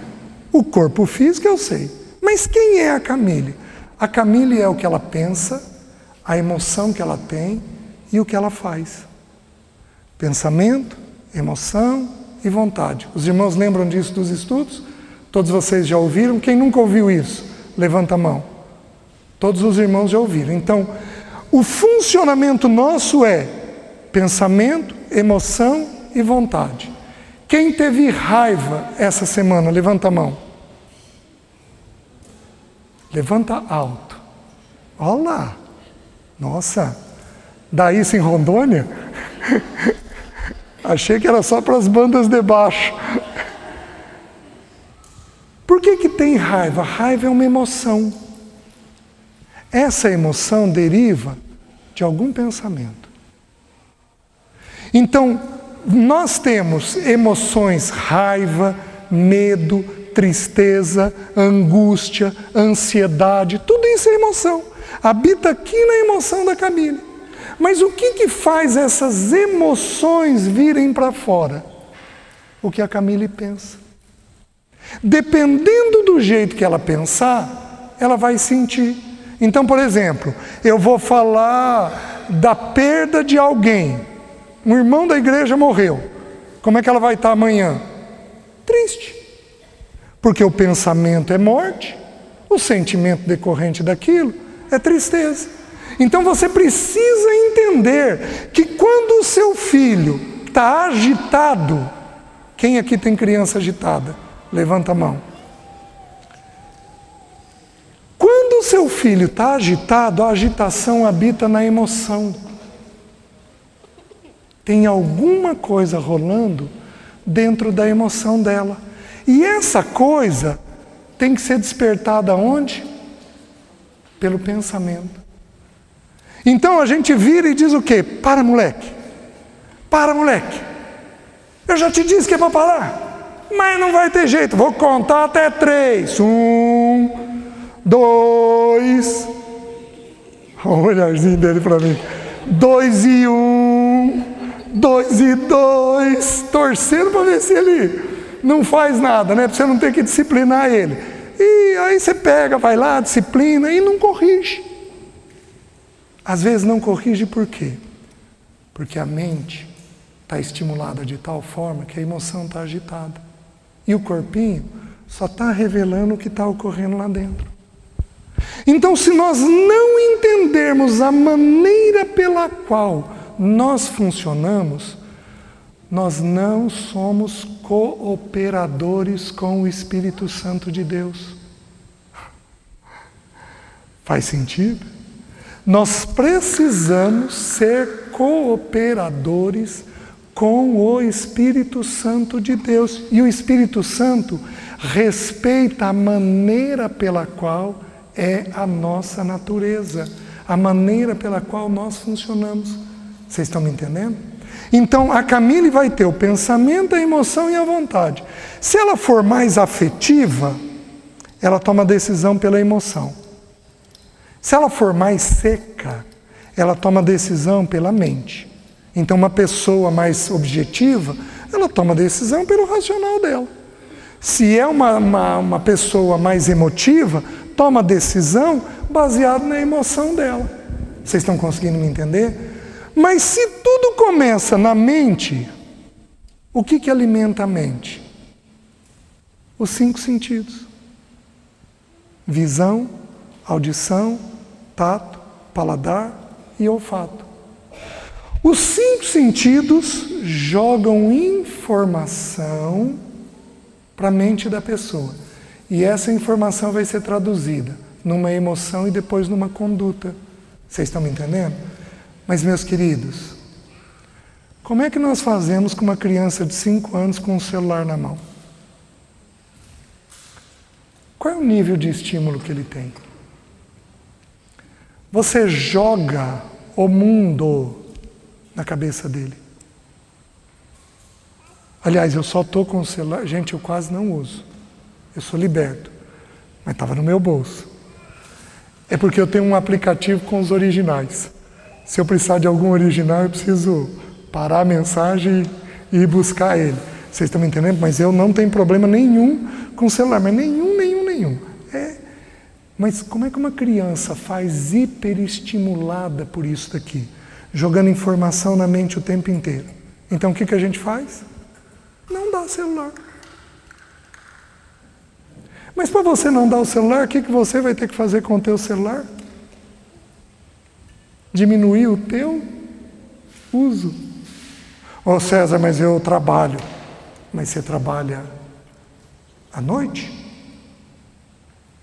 O corpo físico eu sei, mas quem é a Camille? A Camille é o que ela pensa, a emoção que ela tem e o que ela faz. Pensamento, emoção e vontade. Os irmãos lembram disso dos estudos? Todos vocês já ouviram? Quem nunca ouviu isso? Levanta a mão. Todos os irmãos já ouviram. Então, o funcionamento nosso é pensamento, emoção e vontade. Quem teve raiva essa semana? Levanta a mão. Levanta alto. Olha lá. Nossa, dá isso em Rondônia? Achei que era só para as bandas de baixo. Por que tem raiva? Raiva é uma emoção. Essa emoção deriva de algum pensamento. Então, nós temos emoções, raiva, medo, tristeza, angústia, ansiedade, tudo isso é emoção. Habita aqui na emoção da Camille. Mas o que faz essas emoções virem para fora? O que a Camille pensa. Dependendo do jeito que ela pensar, ela vai sentir. Então, por exemplo, eu vou falar da perda de alguém. Um irmão da igreja morreu. Como é que ela vai estar amanhã? Triste. Porque o pensamento é morte, o sentimento decorrente daquilo é tristeza. Então você precisa entender que quando o seu filho está agitado, quem aqui tem criança agitada? Levanta a mão. Quando o seu filho está agitado, a agitação habita na emoção. Tem alguma coisa rolando dentro da emoção dela. E essa coisa tem que ser despertada onde? Pelo pensamento. Então a gente vira e diz o quê? Para, moleque. Para, moleque. Eu já te disse que é para parar. Mas não vai ter jeito. Vou contar até 3. 1, 2. Olha o olharzinho dele para mim. 2 e 1. 2 e 2. Torcendo para ver se ele não faz nada, né? Para você não ter que disciplinar ele. E aí você pega, vai lá, disciplina e não corrige. Às vezes não corrige por quê? Porque a mente está estimulada de tal forma que a emoção está agitada. E o corpinho só está revelando o que está ocorrendo lá dentro. Então, se nós não entendermos a maneira pela qual nós funcionamos, nós não somos cooperadores com o Espírito Santo de Deus. Faz sentido? Nós precisamos ser cooperadores com o Espírito Santo de Deus. E o Espírito Santo respeita a maneira pela qual é a nossa natureza, a maneira pela qual nós funcionamos. Vocês estão me entendendo? Então, a Camille vai ter o pensamento, a emoção e a vontade. Se ela for mais afetiva, ela toma decisão pela emoção. Se ela for mais seca, ela toma decisão pela mente. Então, uma pessoa mais objetiva, ela toma decisão pelo racional dela. Se é uma pessoa mais emotiva, toma decisão baseada na emoção dela. Vocês estão conseguindo me entender? Mas se tudo começa na mente, o que alimenta a mente? Os 5 sentidos. Visão, audição, tato, paladar e olfato. Os 5 sentidos jogam informação para a mente da pessoa. E essa informação vai ser traduzida numa emoção e depois numa conduta. Vocês estão me entendendo? Mas, meus queridos, como é que nós fazemos com uma criança de 5 anos com um celular na mão? Qual é o nível de estímulo que ele tem? Você joga o mundo na cabeça dele. Aliás, eu só estou com o celular... Gente, eu quase não uso. Eu sou liberto. Mas estava no meu bolso. É porque eu tenho um aplicativo com os originais. Se eu precisar de algum original, eu preciso parar a mensagem e ir buscar ele. Vocês estão me entendendo? Mas eu não tenho problema nenhum com o celular. Mas nenhum. Mas como é que uma criança faz hiperestimulada por isso daqui? Jogando informação na mente o tempo inteiro. Então o que a gente faz? Não dá celular. Mas para você não dar o celular, o que você vai ter que fazer com o teu celular? Diminuir o teu uso. Ô César, mas eu trabalho. Mas você trabalha à noite?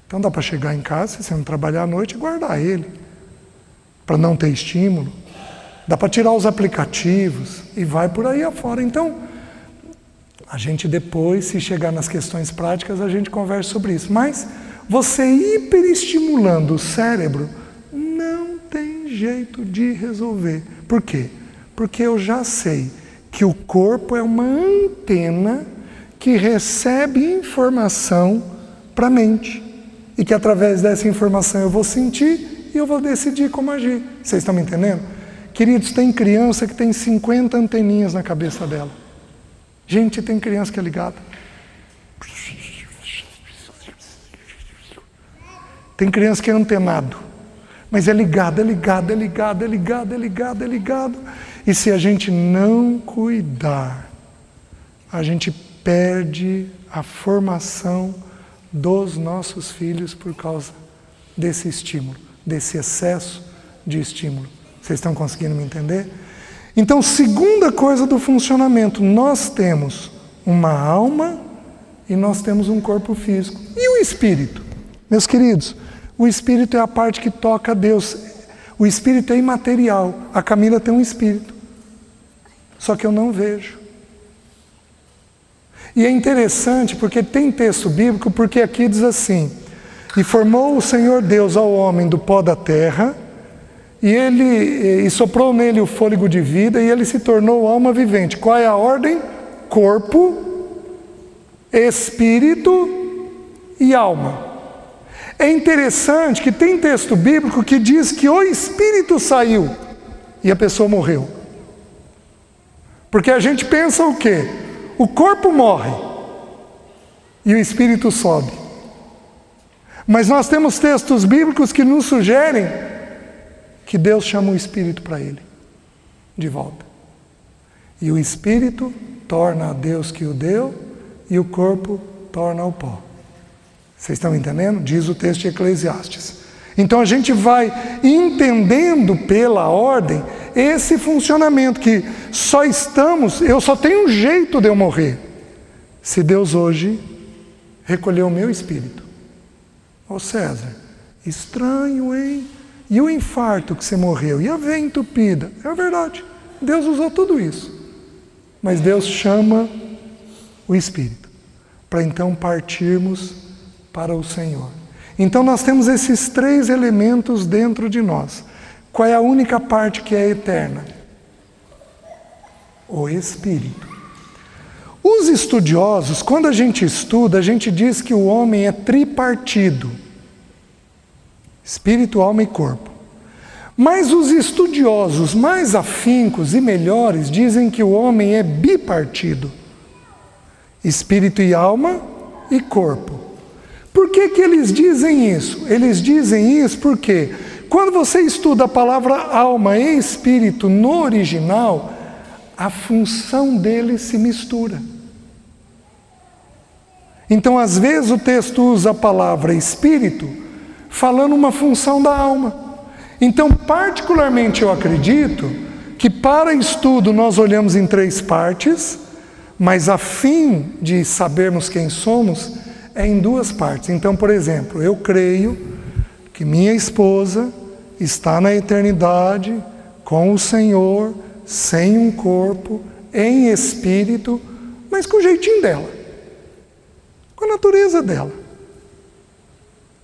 Então dá para chegar em casa, se você não trabalhar à noite, e guardar ele. Para não ter estímulo. Dá para tirar os aplicativos e vai por aí afora. Então, a gente depois, se chegar nas questões práticas, a gente conversa sobre isso. Mas você hiperestimulando o cérebro, não tem jeito de resolver. Por quê? Porque eu já sei que o corpo é uma antena que recebe informação para a mente. E que através dessa informação eu vou sentir e eu vou decidir como agir. Vocês estão me entendendo? Queridos, tem criança que tem 50 anteninhas na cabeça dela. Gente, tem criança que é ligada. Tem criança que é antenado. Mas é ligado. E se a gente não cuidar, a gente perde a formação dos nossos filhos por causa desse estímulo, desse excesso de estímulo. Vocês estão conseguindo me entender? Então, segunda coisa do funcionamento, nós temos uma alma e nós temos um corpo físico. E o espírito? Meus queridos, o espírito é a parte que toca a Deus. O espírito é imaterial. A Camila tem um espírito. Só que eu não vejo. E é interessante porque tem texto bíblico, porque aqui diz assim: e formou o Senhor Deus ao homem do pó da terra, e soprou nele o fôlego de vida, e ele se tornou alma vivente. Qual é a ordem? Corpo, espírito e alma. É interessante que tem texto bíblico que diz que o espírito saiu e a pessoa morreu. Porque a gente pensa o quê? O corpo morre e o espírito sobe. Mas nós temos textos bíblicos que nos sugerem que Deus chama o espírito para ele de volta. E o espírito torna a Deus que o deu e o corpo torna o pó. Vocês estão entendendo? Diz o texto de Eclesiastes. Então a gente vai entendendo pela ordem esse funcionamento que eu só tenho um jeito de eu morrer. Se Deus hoje recolheu o meu espírito. Ô César, estranho, hein? E o infarto que você morreu? E a veia entupida? É verdade, Deus usou tudo isso. Mas Deus chama o espírito para então partirmos para o Senhor. Então nós temos esses três elementos dentro de nós. Qual é a única parte que é eterna? O espírito. Os estudiosos, quando a gente estuda, a gente diz que o homem é tripartido: espírito, alma e corpo. Mas os estudiosos mais afincos e melhores dizem que o homem é bipartido: espírito e alma e corpo. Por que que eles dizem isso? Eles dizem isso porque quando você estuda a palavra alma e espírito no original, a função deles se mistura. Então, às vezes o texto usa a palavra espírito falando uma função da alma. Então, particularmente eu acredito que para estudo nós olhamos em três partes, mas a fim de sabermos quem somos é em duas partes. Então, por exemplo, eu creio que minha esposa está na eternidade com o Senhor, sem um corpo, em espírito, mas com o jeitinho dela, com a natureza dela.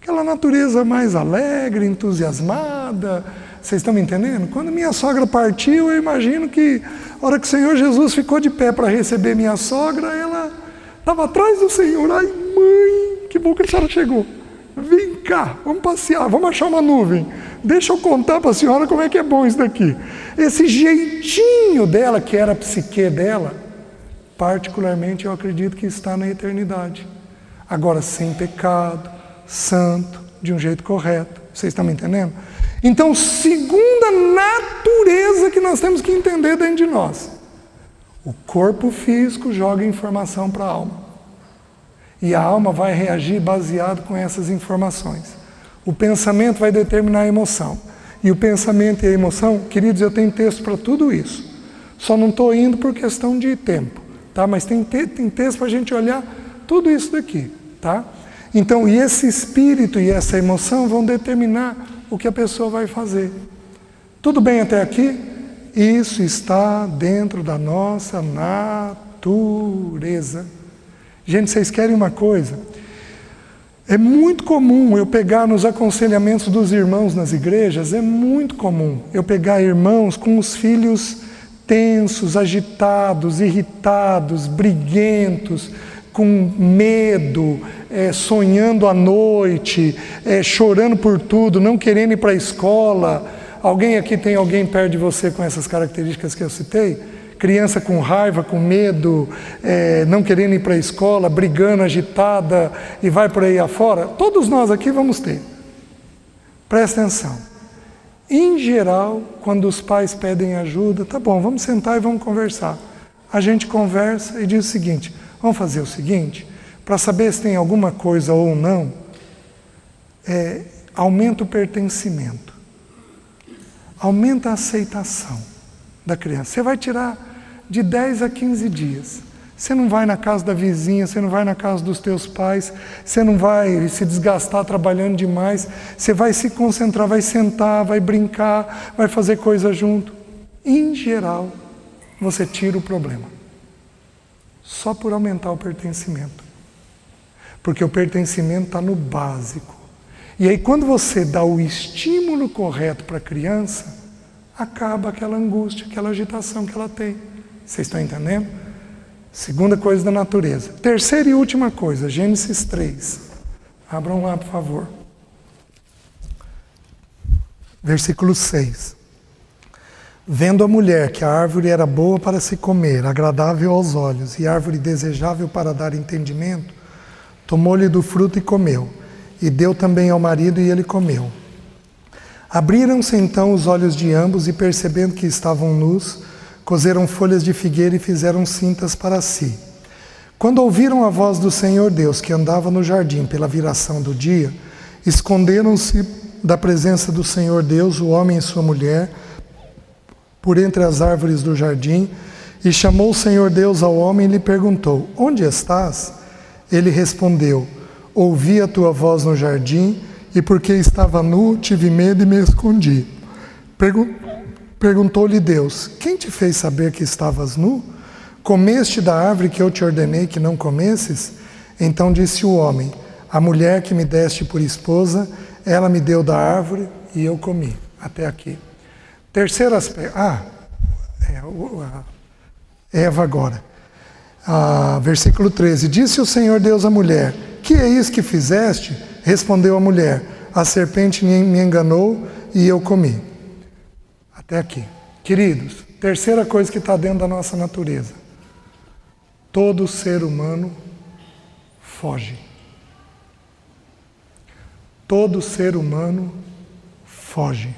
Aquela natureza mais alegre, entusiasmada. Vocês estão me entendendo? Quando minha sogra partiu, eu imagino que a hora que o Senhor Jesus ficou de pé para receber minha sogra, ela estava atrás do Senhor. Ai, mãe, que bom que a senhora chegou. Vem cá, vamos passear, vamos achar uma nuvem. Deixa eu contar para a senhora como é que é bom isso daqui. Esse jeitinho dela, que era a psique dela, particularmente eu acredito que está na eternidade. Agora, sem pecado, santo, de um jeito correto. Vocês estão me entendendo? Então, segunda natureza que nós temos que entender dentro de nós: o corpo físico joga informação para a alma. E a alma vai reagir baseado com essas informações. O pensamento vai determinar a emoção. E o pensamento e a emoção, queridos, eu tenho texto para tudo isso. Só não estou indo por questão de tempo, tá? Mas tem texto para a gente olhar tudo isso daqui, tá? Então, e esse espírito e essa emoção vão determinar o que a pessoa vai fazer. Tudo bem até aqui? Isso está dentro da nossa natureza. Gente, vocês querem uma coisa? É muito comum eu pegar nos aconselhamentos dos irmãos nas igrejas, é muito comum eu pegar irmãos com os filhos tensos, agitados, irritados, briguentos, com medo, sonhando à noite, chorando por tudo, não querendo ir para a escola. Alguém aqui tem alguém perto de você com essas características que eu citei? Criança com raiva, com medo, não querendo ir para a escola, brigando, agitada e vai por aí afora? Todos nós aqui vamos ter. Presta atenção. Em geral, quando os pais pedem ajuda, tá bom, vamos sentar e vamos conversar. A gente conversa e diz o seguinte: vamos fazer o seguinte, para saber se tem alguma coisa ou não, aumenta o pertencimento. Aumenta a aceitação da criança. Você vai tirar de 10 a 15 dias. Você não vai na casa da vizinha, você não vai na casa dos teus pais, você não vai se desgastar trabalhando demais, você vai se concentrar, vai sentar, vai brincar, vai fazer coisa junto. Em geral, você tira o problema. Só por aumentar o pertencimento. Porque o pertencimento está no básico. E aí quando você dá o estímulo correto para a criança, acaba aquela angústia, aquela agitação que ela tem. Vocês estão entendendo? Segunda coisa da natureza. Terceira e última coisa, Gênesis 3. Abram lá, por favor. Versículo 6. Vendo a mulher que a árvore era boa para se comer, agradável aos olhos, e árvore desejável para dar entendimento, tomou-lhe do fruto e comeu, e deu também ao marido, e ele comeu. Abriram-se então os olhos de ambos, e percebendo que estavam nus, coseram folhas de figueira e fizeram cintas para si. Quando ouviram a voz do Senhor Deus, que andava no jardim pela viração do dia, esconderam-se da presença do Senhor Deus, o homem e sua mulher, por entre as árvores do jardim, e chamou o Senhor Deus ao homem e lhe perguntou: onde estás? Ele respondeu: ouvi a tua voz no jardim, e porque estava nu, tive medo e me escondi. Perguntou-lhe Deus: quem te fez saber que estavas nu? Comeste da árvore que eu te ordenei que não comesses? Então disse o homem: a mulher que me deste por esposa, ela me deu da árvore e eu comi. Até aqui. Terceiro aspecto. Eva agora. Versículo 13. Disse o Senhor Deus à mulher: que é isso que fizeste? Respondeu a mulher: a serpente me enganou e eu comi. Até aqui. Queridos, terceira coisa que está dentro da nossa natureza. Todo ser humano foge. Todo ser humano foge.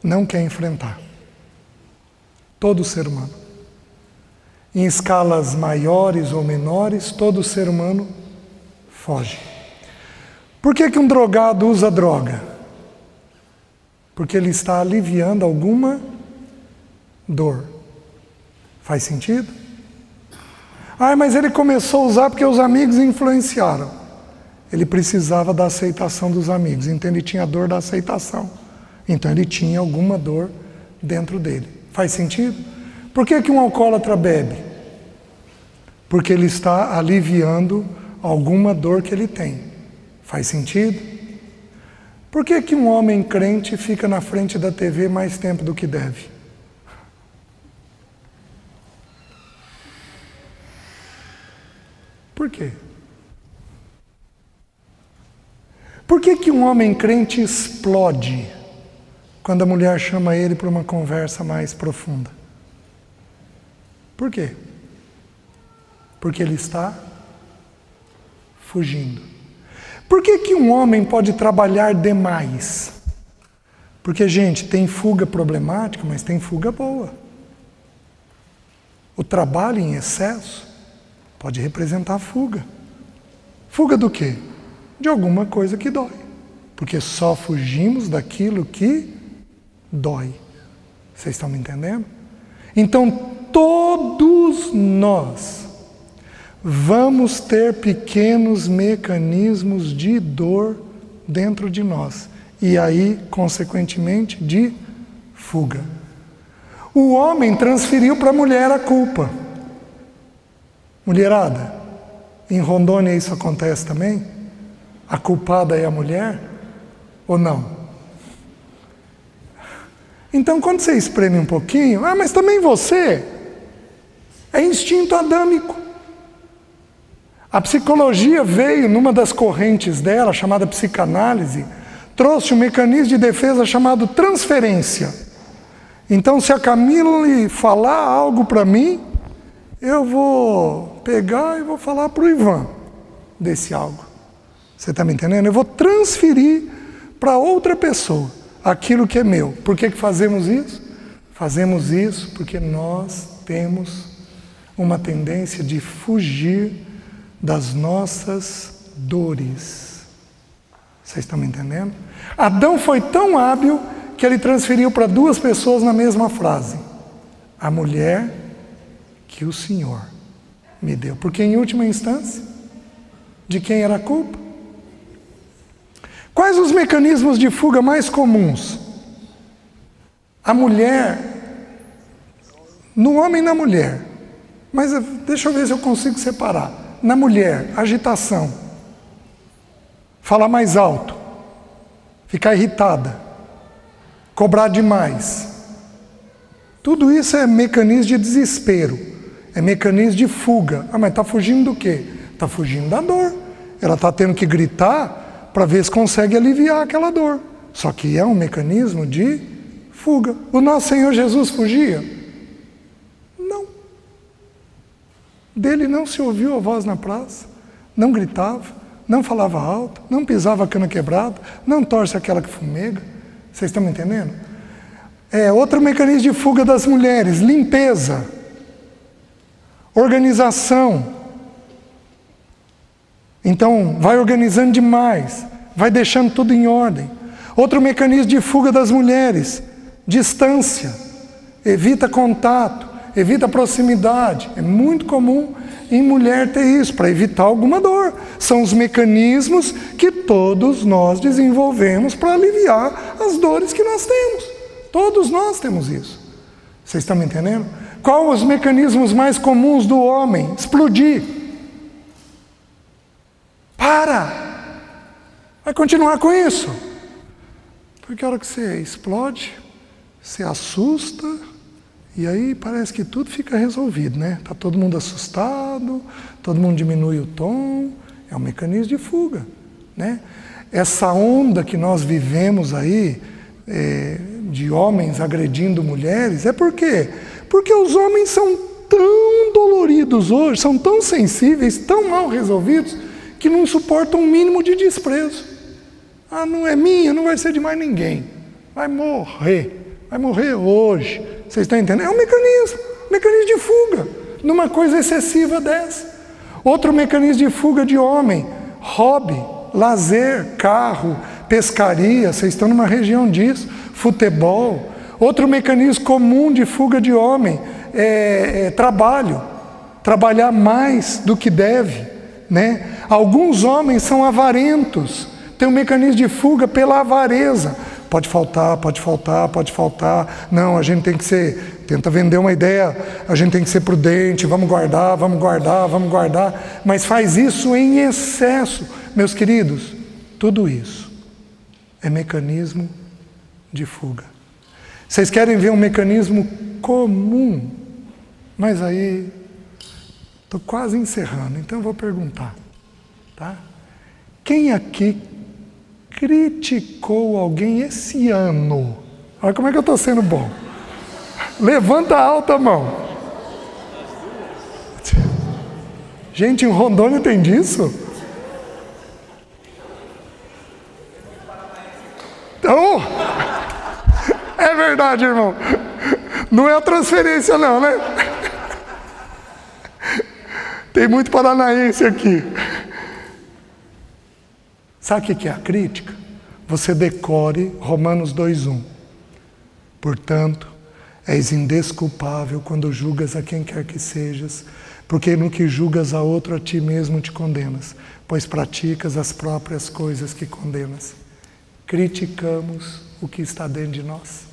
Não quer enfrentar. Todo ser humano. Em escalas maiores ou menores, todo ser humano foge. Por que um drogado usa droga? Porque ele está aliviando alguma dor. Faz sentido? Mas ele começou a usar porque os amigos influenciaram. Ele precisava da aceitação dos amigos, então ele tinha a dor da aceitação. Então ele tinha alguma dor dentro dele. Faz sentido? Por que um alcoólatra bebe? Porque ele está aliviando alguma dor que ele tem. Faz sentido? Por que um homem crente fica na frente da TV mais tempo do que deve? Por quê? Por que um homem crente explode quando a mulher chama ele para uma conversa mais profunda? Por quê? Porque ele está fugindo. Por que um homem pode trabalhar demais? Porque, gente, tem fuga problemática, mas tem fuga boa. O trabalho em excesso pode representar fuga. Fuga do quê? De alguma coisa que dói. Porque só fugimos daquilo que dói. Vocês estão me entendendo? Então, todos nós vamos ter pequenos mecanismos de dor dentro de nós. E aí, consequentemente, de fuga. O homem transferiu para a mulher a culpa. Mulherada, em Rondônia isso acontece também? A culpada é a mulher? Ou não? Então, quando você espreme um pouquinho, mas também você, é instinto adâmico. A psicologia veio, numa das correntes dela, chamada psicanálise, trouxe um mecanismo de defesa chamado transferência. Então, se a Camila falar algo para mim, eu vou pegar e vou falar para o Ivan desse algo. Você está me entendendo? Eu vou transferir para outra pessoa aquilo que é meu. Por que fazemos isso? Fazemos isso porque nós temos uma tendência de fugir das nossas dores. Vocês estão me entendendo? Adão foi tão hábil que Porque ele transferiu para duas pessoas na mesma frase: a mulher que o Senhor me deu. Porque em última instância, de quem era a culpa? Quais os mecanismos de fuga mais comuns? A mulher, no homem e na mulher. Mas deixa eu ver se eu consigo separar. Na mulher, agitação, falar mais alto, ficar irritada, cobrar demais. Tudo isso é mecanismo de desespero, é mecanismo de fuga. Ah, mas está fugindo do quê? Está fugindo da dor. Ela está tendo que gritar para ver se consegue aliviar aquela dor. Só que é um mecanismo de fuga. O nosso Senhor Jesus fugia? Não. Dele não se ouviu a voz na praça, não gritava, não falava alto, não pisava a cana quebrada, não torce aquela que fumega. Vocês estão me entendendo? Outro mecanismo de fuga das mulheres: limpeza, organização. Então, vai organizando demais, vai deixando tudo em ordem. Outro mecanismo de fuga das mulheres: distância, evita contato, evita proximidade. É muito comum em mulher ter isso, para evitar alguma dor. São os mecanismos que todos nós desenvolvemos para aliviar as dores que nós temos. Todos nós temos isso. Vocês estão me entendendo? Qual os mecanismos mais comuns do homem? Explodir. Para! Vai continuar com isso. Porque a hora que você explode, você assusta, e aí parece que tudo fica resolvido, né? Está todo mundo assustado, todo mundo diminui o tom. É um mecanismo de fuga, né? Essa onda que nós vivemos aí, de homens agredindo mulheres, é por quê? Porque os homens são tão doloridos hoje, são tão sensíveis, tão mal resolvidos, que não suportam um mínimo de desprezo. Ah, não é minha, não vai ser de mais ninguém. Vai morrer hoje. Vocês estão entendendo? É um mecanismo de fuga, numa coisa excessiva dessa. Outro mecanismo de fuga de homem: hobby, lazer, carro, pescaria. Vocês estão numa região disso. Futebol. Outro mecanismo comum de fuga de homem é trabalho. Trabalhar mais do que deve, né? Alguns homens são avarentos. Tem um mecanismo de fuga pela avareza. Pode faltar, pode faltar, pode faltar. Não, a gente tem que ser... Tenta vender uma ideia. A gente tem que ser prudente. Vamos guardar, vamos guardar, vamos guardar. Mas faz isso em excesso. Meus queridos, tudo isso é mecanismo de fuga. Vocês querem ver um mecanismo comum? Mas aí, estou quase encerrando, então eu vou perguntar. Tá? Quem aqui criticou alguém esse ano? Olha como é que eu estou sendo bom. Levanta alta a mão. Gente, em Rondônia tem disso? Então, é verdade, irmão. Não é a transferência não, né? Tem muito paranaense aqui. Sabe o que é a crítica? Você decore Romanos 2:1. Portanto, és indesculpável quando julgas a quem quer que sejas, porque no que julgas a outro, a ti mesmo te condenas, pois praticas as próprias coisas que condenas. Criticamos o que está dentro de nós.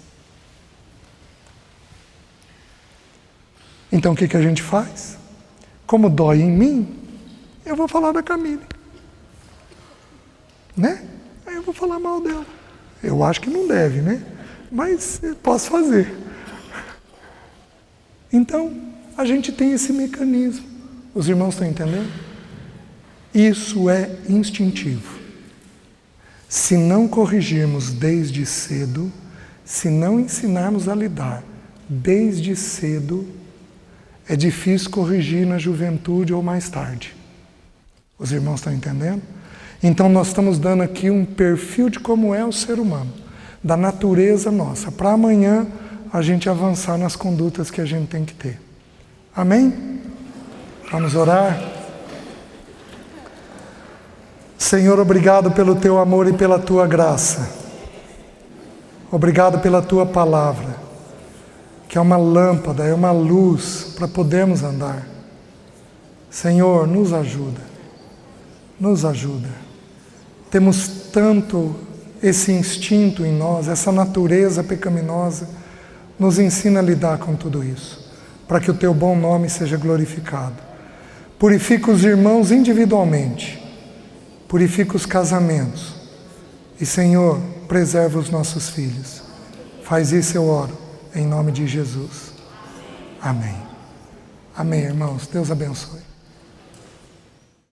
Então o que a gente faz? Como dói em mim, eu vou falar da Camille. Né? Aí eu vou falar mal dela. Eu acho que não deve, né? Mas eu posso fazer. Então, a gente tem esse mecanismo. Os irmãos estão entendendo? Isso é instintivo. Se não corrigirmos desde cedo, se não ensinarmos a lidar desde cedo, é difícil corrigir na juventude ou mais tarde. Os irmãos estão entendendo? Então nós estamos dando aqui um perfil de como é o ser humano, da natureza nossa, para amanhã a gente avançar nas condutas que a gente tem que ter. Amém? Vamos orar? Senhor, obrigado pelo Teu amor e pela Tua graça. Obrigado pela Tua palavra, que é uma lâmpada, é uma luz para podermos andar. Senhor, nos ajuda. Nos ajuda. Temos tanto esse instinto em nós, essa natureza pecaminosa. Nos ensina a lidar com tudo isso, para que o Teu bom nome seja glorificado. Purifica os irmãos individualmente. Purifica os casamentos. E, Senhor, preserva os nossos filhos. Faz isso, eu oro, em nome de Jesus. Amém. Amém, irmãos. Deus abençoe.